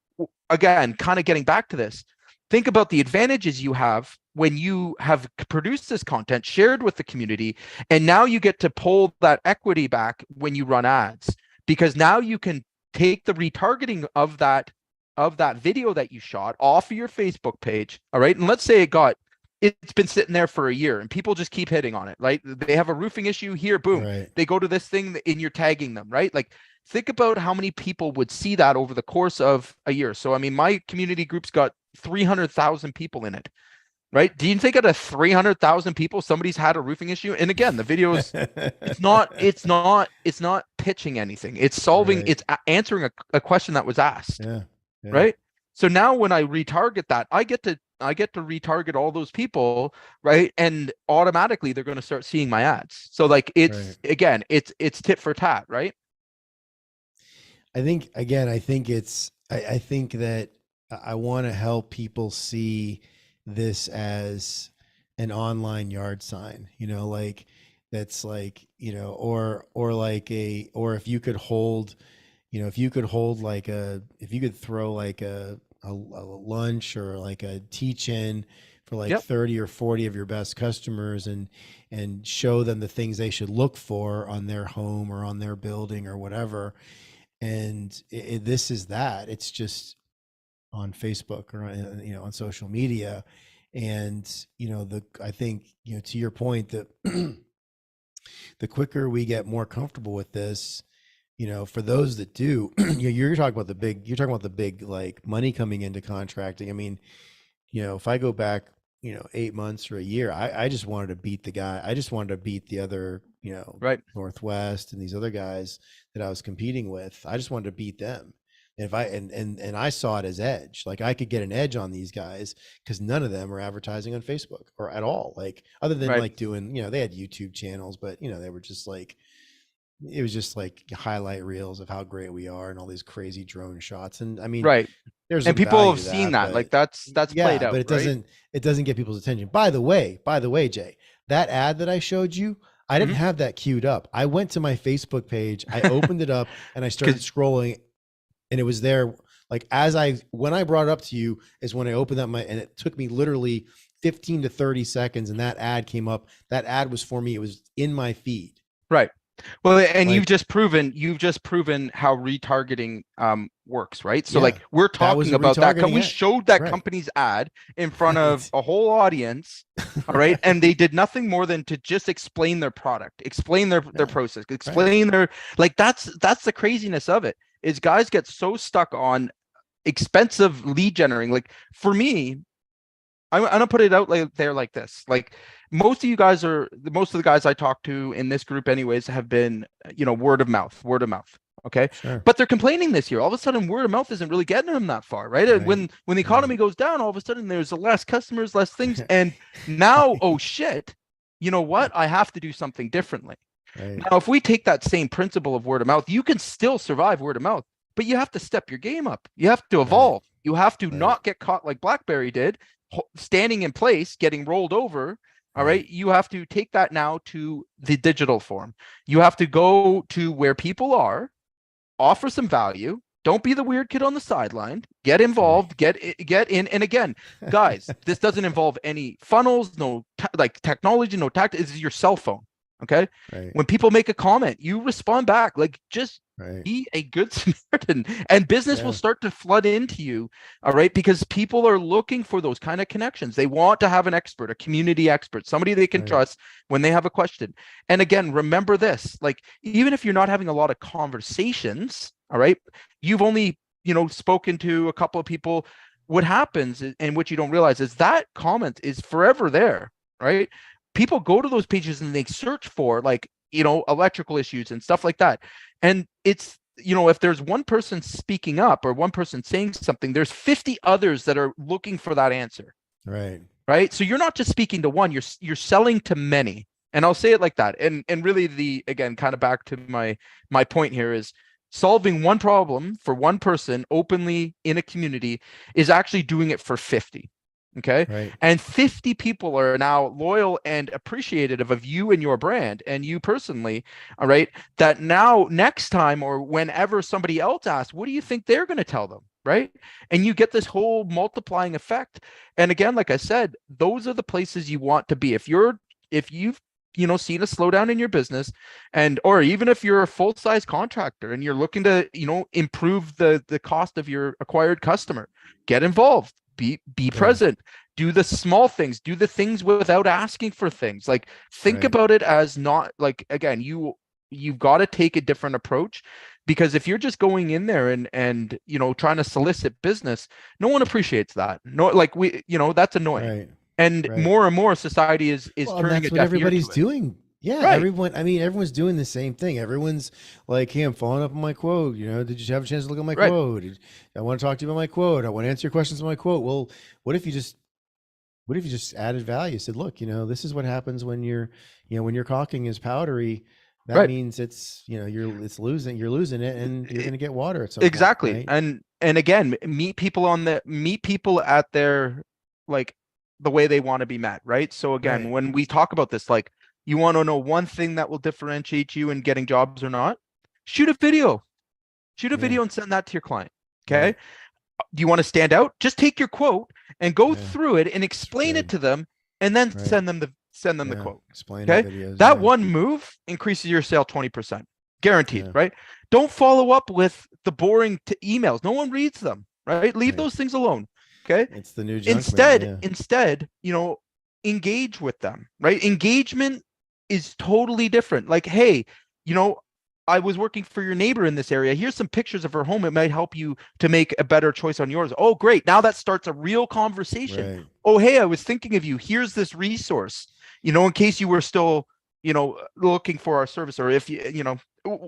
again, kind of getting back to this, think about the advantages you have when you have produced this content, shared with the community, and now you get to pull that equity back when you run ads, because now you can take the retargeting of that video that you shot off of your Facebook page. All right. And let's say it's been sitting there for a year and people just keep hitting on it, right? They have a roofing issue here, boom. Right. They go to this thing and you're tagging them, right? Like, think about how many people would see that over the course of a year. So, I mean, my community group's got 300,000 people in it, right? Do you think out of 300,000 people, somebody's had a roofing issue? And again, the video is, it's not pitching anything. It's solving, Right. it's answering a question that was asked, Yeah. Yeah. right? So now when I retarget that, I get to retarget all those people, right? And automatically they're going to start seeing my ads. So like, Right. it's tit for tat, right? I think again, I think that I want to help people see this as an online yard sign, like that's like, or like or if you could hold, if you could throw like a lunch or like a teach in for like Yep. 30 or 40 of your best customers and show them the things they should look for on their home or on their building or whatever. And this is that. It's just on Facebook or on social media. And I think to your point that the quicker we get more comfortable with this, for those that do, you're talking about the big like money coming into contracting. I mean, if I go back, 8 months or a year, I just wanted to beat the guy. I just wanted to beat the other, Right. Northwest and these other guys that I was competing with. I just wanted to beat them. And if I and I saw it as edge, like I could get an edge on these guys because none of them are advertising on Facebook or at all. Like other than Right. like doing, they had YouTube channels, but they were just like it was just like highlight reels of how great we are and all these crazy drone shots. And I mean, Right. there's And some people value have to seen that, that. Like but that's played yeah, but out, right? it doesn't get people's attention. By the way, Jay, that ad that I showed you, I didn't Mhm. have that queued up. I went to my Facebook page, I opened it up, and I started 'Cause scrolling, and it was there. Like when I brought it up to you is when I opened up and it took me literally 15 to 30 seconds, and that ad came up. That ad was for me. It was in my feed. right. Well, and Like, you've just proven how retargeting works, right? So yeah, like we're that was talking a about that. retargeting We ad. showed that Right. company's ad in front of Right. a whole audience, all right? And they did nothing more than to just explain their product, explain their Yeah. process, Right. explain their like that's the craziness of it. Is guys get so stuck on expensive lead generating. Like for me, I'm gonna put it out like there like this. Like most of the guys I talk to in this group, anyways, have been word of mouth, word of mouth. Okay, Sure. but they're complaining this year. All of a sudden, word of mouth isn't really getting them that far, right? And Right. when the Right. economy goes down, all of a sudden there's less customers, less things, and now oh shit, you know what? I have to do something differently. Right. Now, if we take that same principle of word of mouth, you can still survive word of mouth, but you have to step your game up. You have to Right. evolve. You have to Right. not get caught like BlackBerry did, standing in place, getting rolled over. All Right. right. You have to take that now to the digital form. You have to go to where people are, offer some value. Don't be the weird kid on the sideline. Get Right. involved. Get in. And again, guys, this doesn't involve any funnels, no like technology, no tactics. This is your cell phone. Okay. Right. When people make a comment, you respond back. Like just Right. be a good Samaritan, and business will Yeah. start to flood into you. All right, because people are looking for those kind of connections. They want to have an expert, a community expert, somebody they can Right. trust when they have a question. And again, remember this: like even if you're not having a lot of conversations, all right, you've only spoken to a couple of people. What happens and what you don't realize is that comment is forever there, right? People go to those pages and they search for like electrical issues and stuff like that, and it's if there's one person speaking up or one person saying something, there's 50 others that are looking for that answer, Right. right? So you're not just speaking to one, you're selling to many. And I'll say it like that. And really the again kind of back to my point here is solving one problem for one person openly in a community is actually doing it for 50. Okay. Right. And 50 people are now loyal and appreciative of you and your brand and you personally. All right. That now, next time or whenever somebody else asks, what do you think they're going to tell them? Right. And you get this whole multiplying effect. And again, like I said, those are the places you want to be. If you've seen a slowdown in your business, and or even if you're a full-size contractor and you're looking to improve the cost of your acquired customer, get involved, be Yeah. present, do the small things, do the things without asking for things. Like think Right. about it as not like, again, you've got to take a different approach, because if you're just going in there and trying to solicit business, no one appreciates that. No, like that's annoying. Right. And Right. more society is Well, and turning a that's what deaf ear everybody's to it. doing. Yeah, Right. everyone. I mean, everyone's doing the same thing. Everyone's like, "Hey, I'm following up on my quote. Did you have a chance to look at my Right. quote? I want to talk to you about my quote. I want to answer your questions on my quote." Well, what if you just added value? Said, "Look, this is what happens when when your caulking is powdery. That Right. means you're losing it, and you're E- going to get water at some point, Exactly. right?" And again, meet people at their like the way they want to be met, right? So again, Right. when we talk about this, like you want to know one thing that will differentiate you in getting jobs or not, shoot a video. Shoot a Yeah. video and send that to your client. Okay. Right. Do you want to stand out? Just take your quote and go Yeah. through it and It's explain it good. to them, and then Right. send them the Yeah. quote. Explain it Okay. videos. That Yeah. one move increases your sale 20%. Guaranteed, Yeah. right? Don't follow up with the boring emails. No one reads them, right? Leave Right. those things alone. Okay. It's the new junk mail. Instead, Yeah. instead, engage with them, right? Engagement is totally different. Like, hey, you know, I was working for your neighbor in this area. Here's some pictures of her home. It might help you to make a better choice on yours. Oh, great. Now that starts a real conversation. Right. Oh, hey, I was thinking of you. Here's this resource, in case you were still, looking for our service, or if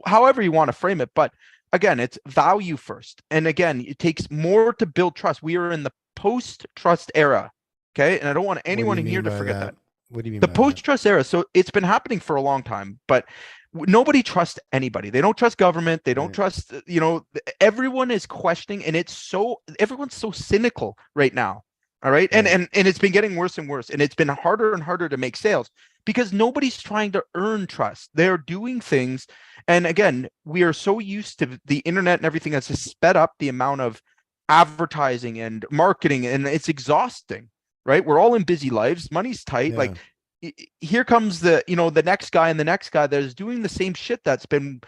however you want to frame it. But again, it's value first. And again, it takes more to build trust. We are in the post-trust era. Okay. And I don't want What do anyone you in here mean to by forget that? that. What do you mean The by that? post-trust era. So it's been happening for a long time, but nobody trusts anybody. They don't trust government. They don't Right. trust, everyone is questioning, and everyone's so cynical right now. All right. And Right. and it's been getting worse and worse. And it's been harder and harder to make sales because nobody's trying to earn trust. They're doing things. And again, we are so used to the internet and everything that's just sped up the amount of advertising and marketing, and it's exhausting, right? We're all in busy lives, money's tight. Yeah. Like here comes the next guy and the next guy that is doing the same shit that's been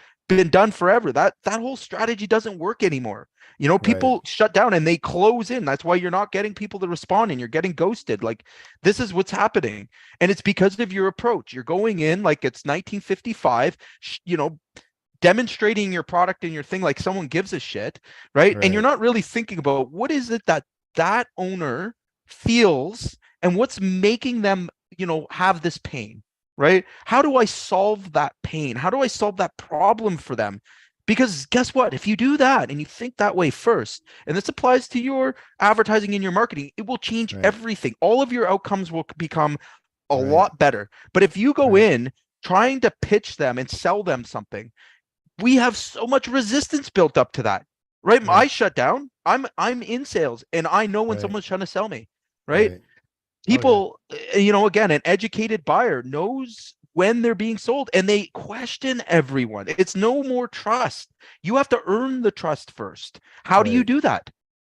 done forever. That whole strategy doesn't work anymore. Right. People shut down and they close in. That's why you're not getting people to respond and you're getting ghosted. Like this is what's happening. And it's because of your approach. You're going in like it's 1955, demonstrating your product and your thing like someone gives a shit, right? And you're Right. not really thinking about what is it that owner feels and what's making them, have this pain, right? How do I solve that pain? How do I solve that problem for them? Because guess what? If you do that and you think that way first, and this applies to your advertising and your marketing, it will change Right. everything. All of your outcomes will become a Right. lot better. But if you go Right. in trying to pitch them and sell them something, we have so much resistance built up to that, right? Yeah. I shut down. I'm in sales and I know when Right. someone's trying to sell me, right? Right. Oh yeah. People, again, an educated buyer knows when they're being sold and they question everyone. It's no more trust. You have to earn the trust first. How do you Right. do that?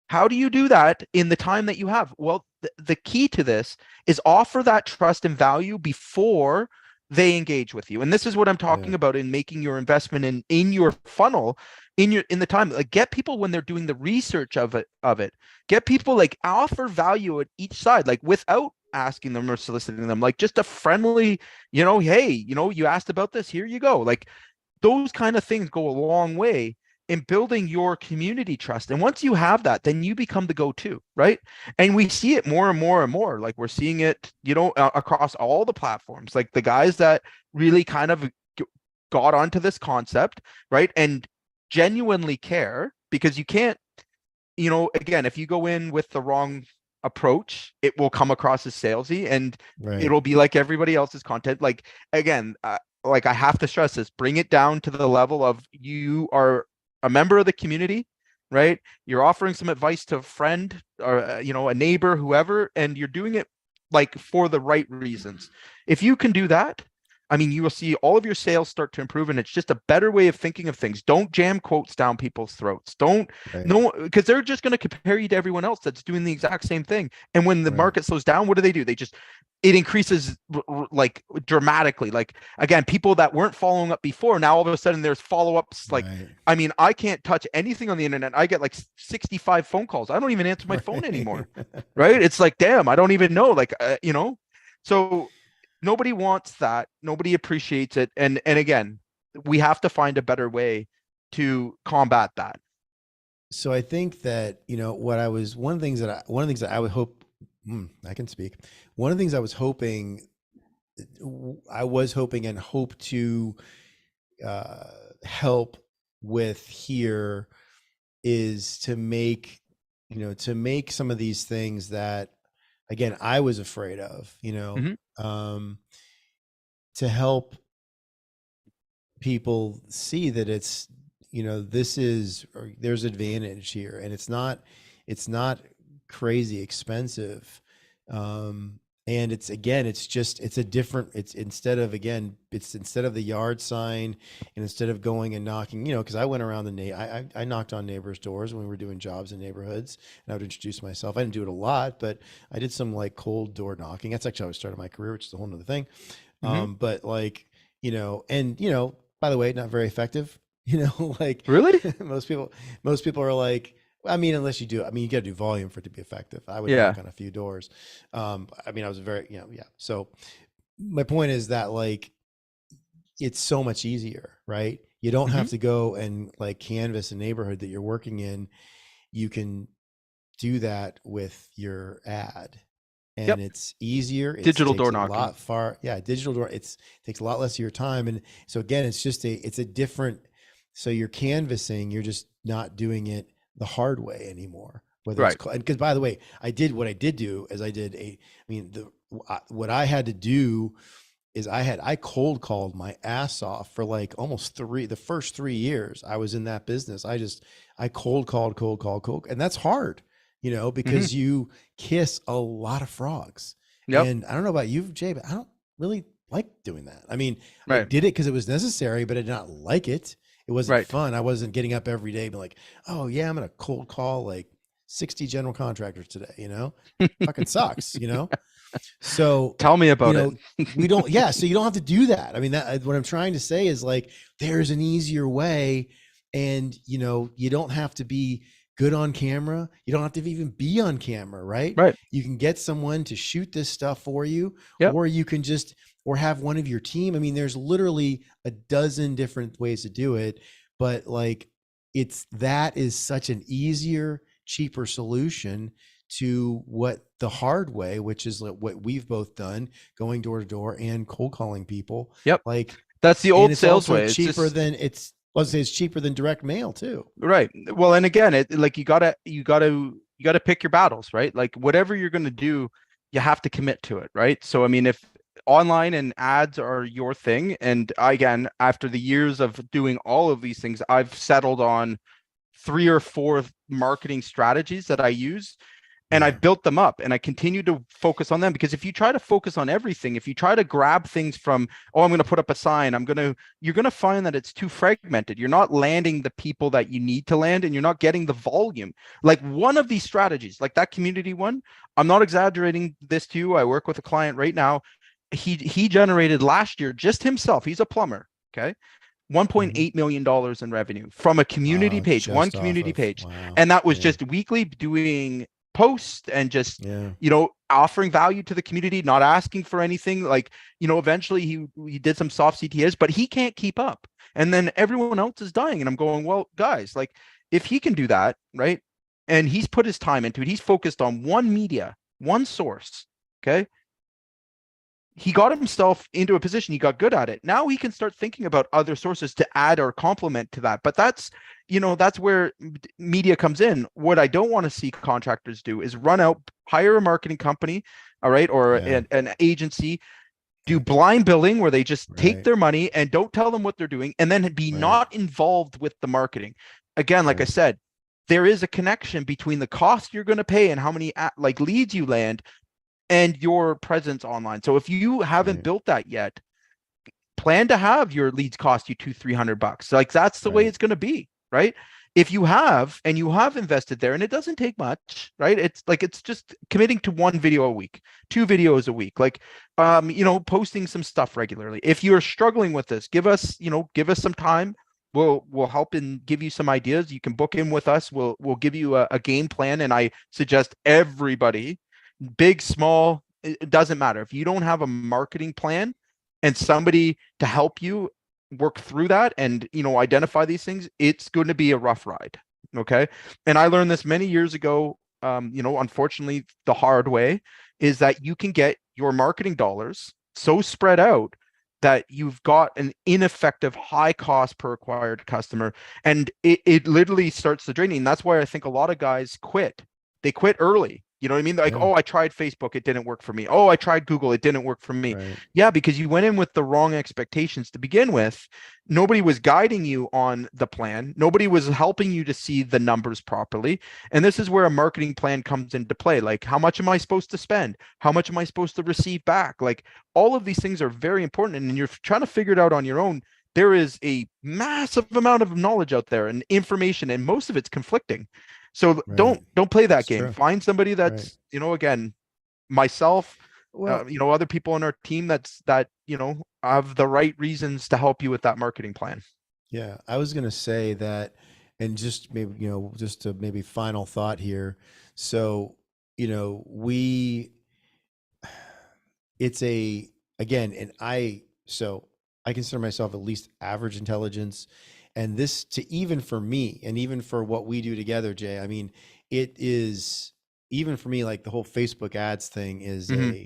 How do you do that in the time that you have? Well, the key to this is offer that trust and value before they engage with you. And this is what I'm Yeah. talking about in making your investment in your funnel, in the time. Like get people when they're doing the research of it. Get people like offer value at each side, like without asking them or soliciting them, like just a friendly, hey, you asked about this, here you go. Like those kind of things go a long way in building your community trust. And once you have that, then you become the go-to, right? And we see it more and more and more. Like we're seeing it, across all the platforms. Like the guys that really kind of got onto this concept, right? And genuinely care, because you can't, again, if you go in with the wrong approach, it will come across as salesy and Right. it'll be like everybody else's content. Like again, like I have to stress this, bring it down to the level of you are a member of the community, right? You're offering some advice to a friend or a neighbor, whoever, and you're doing it like for the right reasons. If you can do that, I mean, you will see all of your sales start to improve, and it's just a better way of thinking of things. Don't jam quotes down people's throats. Don't Right. no, because they're just going to compare you to everyone else that's doing the exact same thing. And when the Right. market slows down, what do? It increases like dramatically. Like again, people that weren't following up before, now all of a sudden there's follow-ups. Like, Right. I mean, I can't touch anything on the internet. I get like 65 phone calls. I don't even answer my phone Right. anymore. Right? It's like, damn, I don't even know. Like, so nobody wants that. Nobody appreciates it. And again, we have to find a better way to combat that. So I think that, one of the things that I would hope, I can speak. One of the things I was hoping and hope to uh, help with here is to make some of these things that, again, I was afraid of, Mhm. um, to help people see that it's, there's advantage here, and it's not crazy expensive. And it's instead of the yard sign, and instead of going and knocking, because I went around I knocked on neighbors' doors when we were doing jobs in neighborhoods, and I would introduce myself. I didn't do it a lot, but I did some like cold door knocking. That's actually how I started my career, which is a whole nother thing. Mhm. But like, by the way, not very effective. Like Really? most people are like, I mean, unless you do, I mean, you got to do volume for it to be effective. I would knock Yeah. on a few doors. I mean, I was very, yeah. So my point is that like, it's so much easier, right? You don't Mhm. have to go and like canvas a neighborhood that you're working in. You can do that with your ad, Yep. and it's easier. It Digital takes door a knocking. lot far. Yeah, digital door. Takes a lot less of your time, and so again, it's a different. So you're canvassing. You're just not doing it the hard way anymore. Whether it's Right. because, by the way, what I did do is I mean what I had to do is I cold called my ass off for like almost the first 3 years I was in that business. I cold, and that's hard, Hmm. because you kiss a lot of frogs. Yep. And I don't know about you, Jay, but I don't really like doing that. I mean, I Right. did it because it was necessary, but I did not like it. It wasn't Right. fun. I wasn't getting up every day being like, oh yeah, I'm gonna cold call like 60 general contractors today, fucking sucks. So, Tell me you about it. know, we don't, yeah. So you don't have to do that. I mean, what I'm trying to say is like, there's an easier way. And, you don't have to be good on camera. You don't have to even be on camera, right? Right. You can get someone to shoot this stuff for you, Yep. or you can or have one of your team. I mean, there's literally a dozen different ways to do it, but like, that is such an easier, cheaper solution to what the hard way, which is what we've both done, going door to door and cold calling people. Yep. Like, That's the and old it's sales also way. It's cheaper just than let's say it's cheaper than direct mail too. right. Well, and again, it like you gotta pick your battles, right? Like whatever you're gonna do, you have to commit to it, right? So I mean, if online and ads are your thing, and again, after the years of doing all of these things, I've settled on 3 or 4 marketing strategies that I use, and Yeah. I've built them up, and I continue to focus on them, because if you try to focus on everything, if you try to grab things from, oh, I'm going to put up a sign, you're going to find that it's too fragmented. You're not landing the people that you need to land, and you're not getting the volume. Like one of these strategies, like that community one, I'm not exaggerating this to you. I work with a client right now. He generated last year, just himself, he's a plumber, okay, Mm-hmm. $1.8 million in revenue from a community page, one Just off community of, page. wow. And that was Yeah. just weekly doing posts and just, Yeah. offering value to the community, not asking for anything. Like, eventually he did some soft CTAs, but he can't keep up. And then everyone else is dying. And I'm going, well, guys, like if he can do that, right? And he's put his time into it, he's focused on one media, one source. Okay. He got himself into a position, he got good at it. Now he can start thinking about other sources to add or complement to that. But that's where media comes in. What I don't want to see contractors do is run out, hire a marketing company, all right, or Yeah. an agency, do blind billing where they just take Right. their money and don't tell them what they're doing, and then be Right. not involved with the marketing. Again, like I Right. said, there is a connection between the cost you're going to pay and how many like leads you land and your presence online. So if you haven't Right. built that yet, plan to have your leads cost you $200-300. Like that's the way Right. it's going to be, right? If you have, and you have invested there, and it doesn't take much, right? It's just committing to 1 video a week, 2 videos a week, like posting some stuff regularly. If you're struggling with this, give us some time. We'll help and give you some ideas. You can book in with us. We'll give you a game plan. And I suggest everybody, big, small, it doesn't matter. If you don't have a marketing plan and somebody to help you work through that and identify these things, it's going to be a rough ride. Okay. And I learned this many years ago, unfortunately the hard way, is that you can get your marketing dollars so spread out that you've got an ineffective high cost per acquired customer, and it literally starts the draining. That's why I think a lot of guys quit. They quit early. You know what I mean? They're like, Yeah. oh, I tried Facebook, it didn't work for me. Oh, I tried Google, it didn't work for me. Right. Yeah, because you went in with the wrong expectations to begin with. Nobody was guiding you on the plan. Nobody was helping you to see the numbers properly. And this is where a marketing plan comes into play. Like, how much am I supposed to spend? How much am I supposed to receive back? Like, all of these things are very important. And you're trying to figure it out on your own. There is a massive amount of knowledge out there and information, and most of it's conflicting. So Right. don't play that It's game. true. Find somebody Right. that's, again, myself, Well, other people on our team that have the right reasons to help you with that marketing plan. yeah, I was going to say that, and just maybe, just to maybe final thought here. So, we, it's again, and I consider myself at least average intelligence. And this, to even for me, and even for what we do together, Jay, I mean, it is, even for me, like the whole Facebook ads thing is Mm-hmm.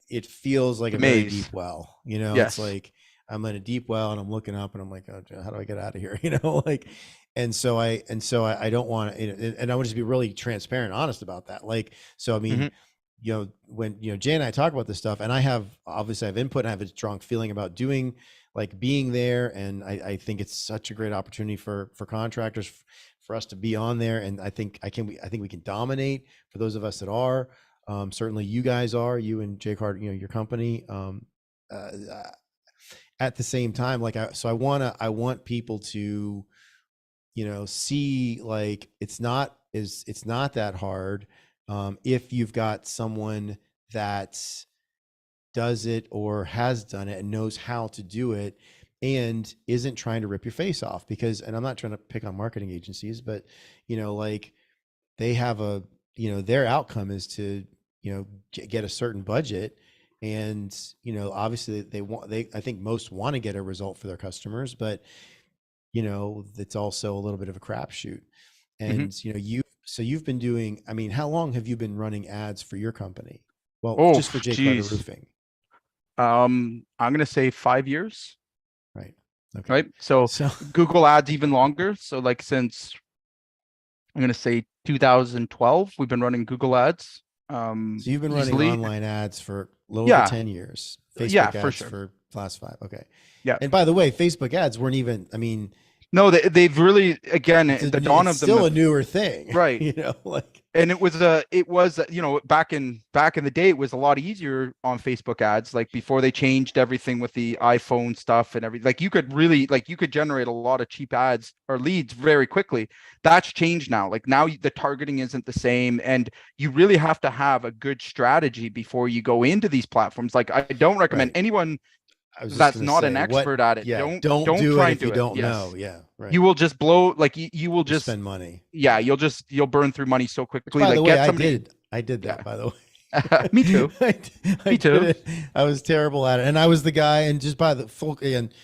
it feels like The a very maze. deep well, it's Yes. like I'm in a deep well and I'm looking up and I'm like, oh, how do I get out of here? Like, and so I don't want to, and I want to just be really transparent, honest about that. Like, so, I mean, Mm-hmm. when, Jay and I talk about this stuff, and obviously I have input and I have a strong feeling about doing, like, being there. And I think it's such a great opportunity for contractors, for us to be on there. And I think I think we can dominate for those of us that are, certainly you guys are, you and Jay Carter, your company, uh, at the same time, like, I want people to, see, like, it's not that hard, if you've got someone that does it or has done it and knows how to do it, and isn't trying to rip your face off. Because, and I'm not trying to pick on marketing agencies, but, like, they have their outcome is to, get a certain budget. And, obviously I think most want to get a result for their customers, but, it's also a little bit of a crapshoot. Mhm. And, you've been doing, I mean, how long have you been running ads for your company? Well, Oh, just for Jay Carter geez. Roofing, I'm gonna say 5 years, right? Okay. right? So So, Google Ads even longer. So like since I'm gonna say 2012, we've been running Google Ads. so you've been running Easily. online ads for a little over Yeah, 10 years, yeah, Facebook for ads sure. for the last 5. Okay. Yeah. And by the way, Facebook ads weren't even, I mean, No, they've really, again, the dawn it's of them still a have, newer thing, right. like, And it was back in the day, it was a lot easier on Facebook ads, like before they changed everything with the iPhone stuff and everything. Like you could generate a lot of cheap ads or leads very quickly. That's changed now. Like now the targeting isn't the same, and you really have to have a good strategy before you go into these platforms. Like I don't recommend right. anyone I was just that's going to not an say, expert at it, yeah, don't don't don't do it try and if you do it. don't know. Yes, Yeah. you Right. will just blow, like you will You'll just, spend money. yeah, you'll burn through money so Which, quickly. by the Like way, get somebody. I did Yeah. that, by the way. Me too. I Me did too. it. I was terrible at it. And I was the guy, and just by the full, and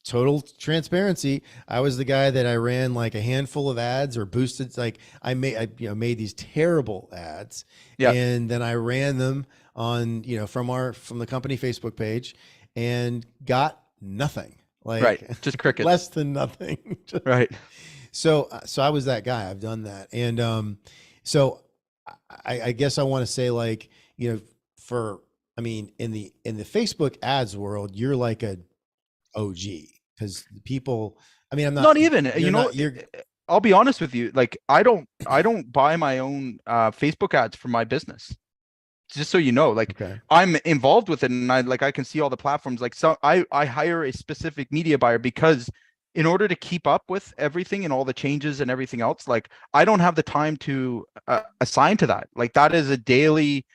total transparency, I was the guy that I ran like a handful of ads or boosted. Like, made these terrible ads, Yeah. and then I ran them on, from the company Facebook page, and got nothing, Right. like, Just crickets. less than nothing. Right. So I was that guy. I've done that. And, so I guess I want to say, like, for, I mean, in the Facebook ads world, you're like a OG, because people, I mean, I'm not, Not even, you're not, I'll be honest with you. Like I don't buy my own Facebook ads for my business. Just so you know, like okay. I'm involved with it, and I can see all the platforms. Like, so I hire a specific media buyer because in order to keep up with everything and all the changes and everything else, like I don't have the time to assign to that. Like that is a daily,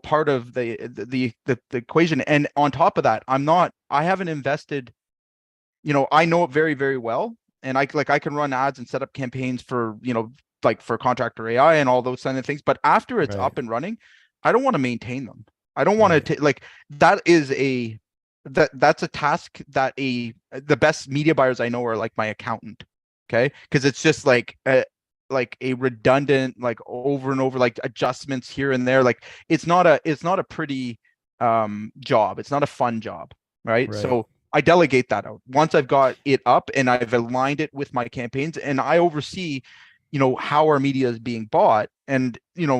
part of the equation. And on top of that, I haven't invested, I know it very, very well. And I can run ads and set up campaigns for, like for Contractor AI and all those kind of things. But after it's Right. up and running, I don't want to maintain them. I don't want Right. to like that is a that's a task that the best media buyers I know are like my accountant. Okay. Because it's just like a redundant, like over and over, like adjustments here and there. Like it's not a pretty job. It's not a fun job. Right. Right. So I delegate that out once I've got it up and I've aligned it with my campaigns, and I oversee, how our media is being bought, and,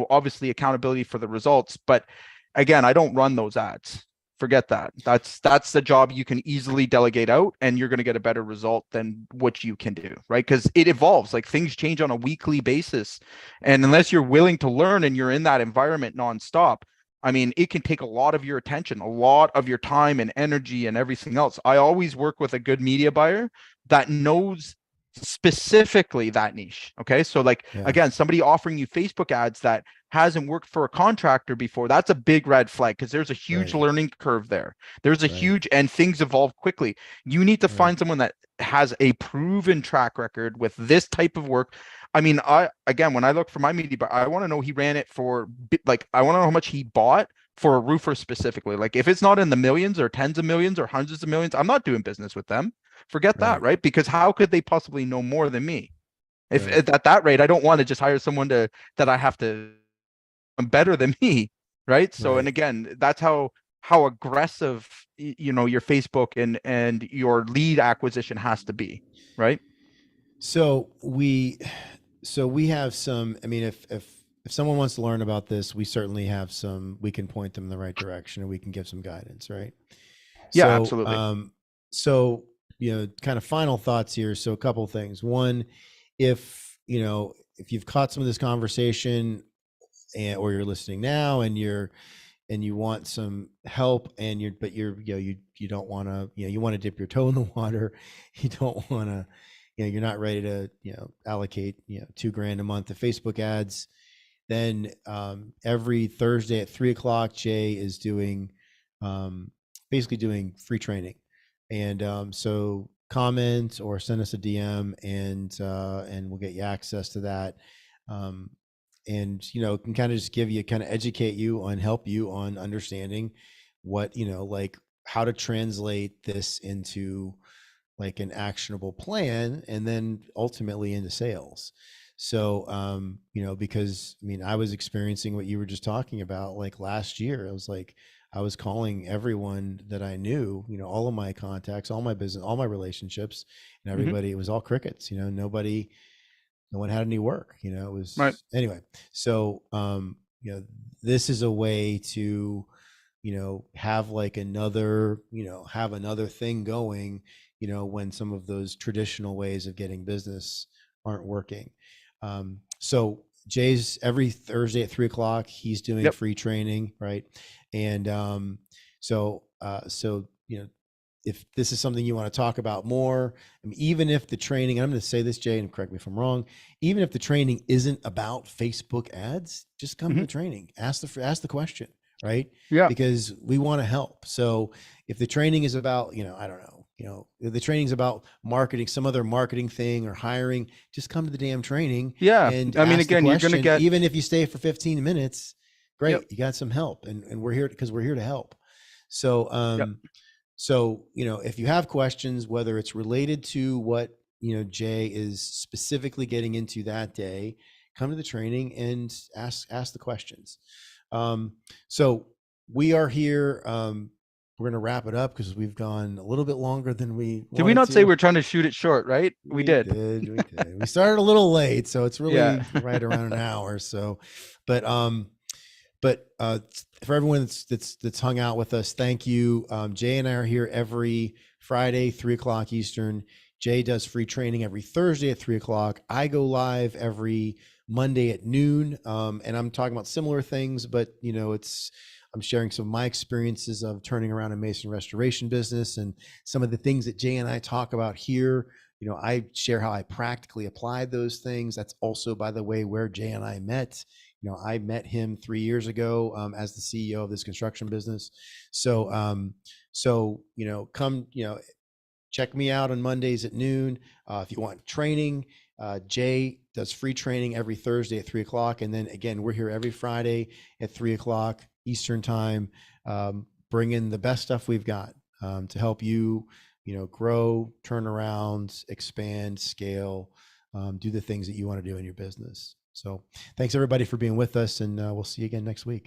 obviously accountability for the results. But again, I don't run those ads. Forget that. That's the job you can easily delegate out, and you're going to get a better result than what you can do, right? Because it evolves, like things change on a weekly basis. And unless you're willing to learn and you're in that environment nonstop, I mean, it can take a lot of your attention, a lot of your time and energy and everything else. I always work with a good media buyer that knows specifically that niche. Okay. So, like, Yeah. again, somebody offering you Facebook ads that hasn't worked for a contractor before, that's a big red flag because there's a huge Right. learning curve there. There's a Right. huge, and things evolve quickly. You need to Right. find someone that has a proven track record with this type of work. I mean, again, when I look for my media, but I want to know he ran it for, like, I want to know how much he bought for a roofer specifically. Like, if it's not in the millions or tens of millions or hundreds of millions, I'm not doing business with them. Forget that, Right. right? Because how could they possibly know more than me? If Right. at that rate, I don't want to just hire someone that I have to better than me, right? So, and Right. again, that's how aggressive your Facebook and your lead acquisition has to be, right? So we have some, I mean, if if someone wants to learn about this, we certainly have some, we can point them in the right direction and we can give some guidance, right? Yeah, So, absolutely. so, kind of final thoughts here. So a couple of things. One, if you've caught some of this conversation or you're listening now and you want some help and you don't want to, you want to dip your toe in the water. You don't want to, you're not ready to, allocate, $2,000 a month to Facebook ads. Then every Thursday at 3 o'clock, Jay is doing basically doing free training. And so comment or send us a DM and we'll get you access to that. And can kind of just educate you on, help you on understanding what, like how to translate this into like an actionable plan and then ultimately into sales. So, because I mean, I was experiencing what you were just talking about, like last year, I was calling everyone that I knew, all of my contacts, all my business, all my relationships, and Hmm. everybody, it was all crickets, no one had any work, it Right. was anyway. So, this is a way to, have like another, have another thing going, when some of those traditional ways of getting business aren't working. So Jay's every Thursday at 3 o'clock, he's doing Yep. free training, right? And so if this is something you want to talk about more, I mean, even if the training, I'm going to say this, Jay, and correct me if I'm wrong, even if the training isn't about Facebook ads, just come to Hmm. the training, ask the question, right? Yeah. Because we want to help. So if the training is about, I don't know, if the training's about marketing, some other marketing thing or hiring, just come to the damn training Yeah. and I mean, ask the again, you're gonna question. get. Even if you stay for 15 minutes, Yep. great, you got some help, and we're here because we're here to help. So, Yep. if you have questions, whether it's related to what, Jay is specifically getting into that day, come to the training and ask the questions. So we are here. We're going to wrap it up because we've gone a little bit longer than we Did we wanted not say to. we're trying to shoot it short? Right? We We did. did, we did. We started a little late, so it's Yeah. really right around an hour. So, but for everyone that's hung out with us, thank you. Jay and I are here every Friday, 3 o'clock Eastern. Jay does free training every Thursday at 3 o'clock. I go live every Monday at noon, and I'm talking about similar things, but I'm sharing some of my experiences of turning around a mason restoration business and some of the things that Jay and I talk about here. I share how I practically applied those things. That's also, by the way, where Jay and I met. I met him 3 years ago as the CEO of this construction business. So, come, check me out on Mondays at noon. If you want training, Jay does free training every Thursday at 3 o'clock. And then again, we're here every Friday at 3 o'clock Eastern time, bringing the best stuff we've got to help you, grow, turn around, expand, scale, do the things that you want to do in your business. So thanks everybody for being with us, and we'll see you again next week.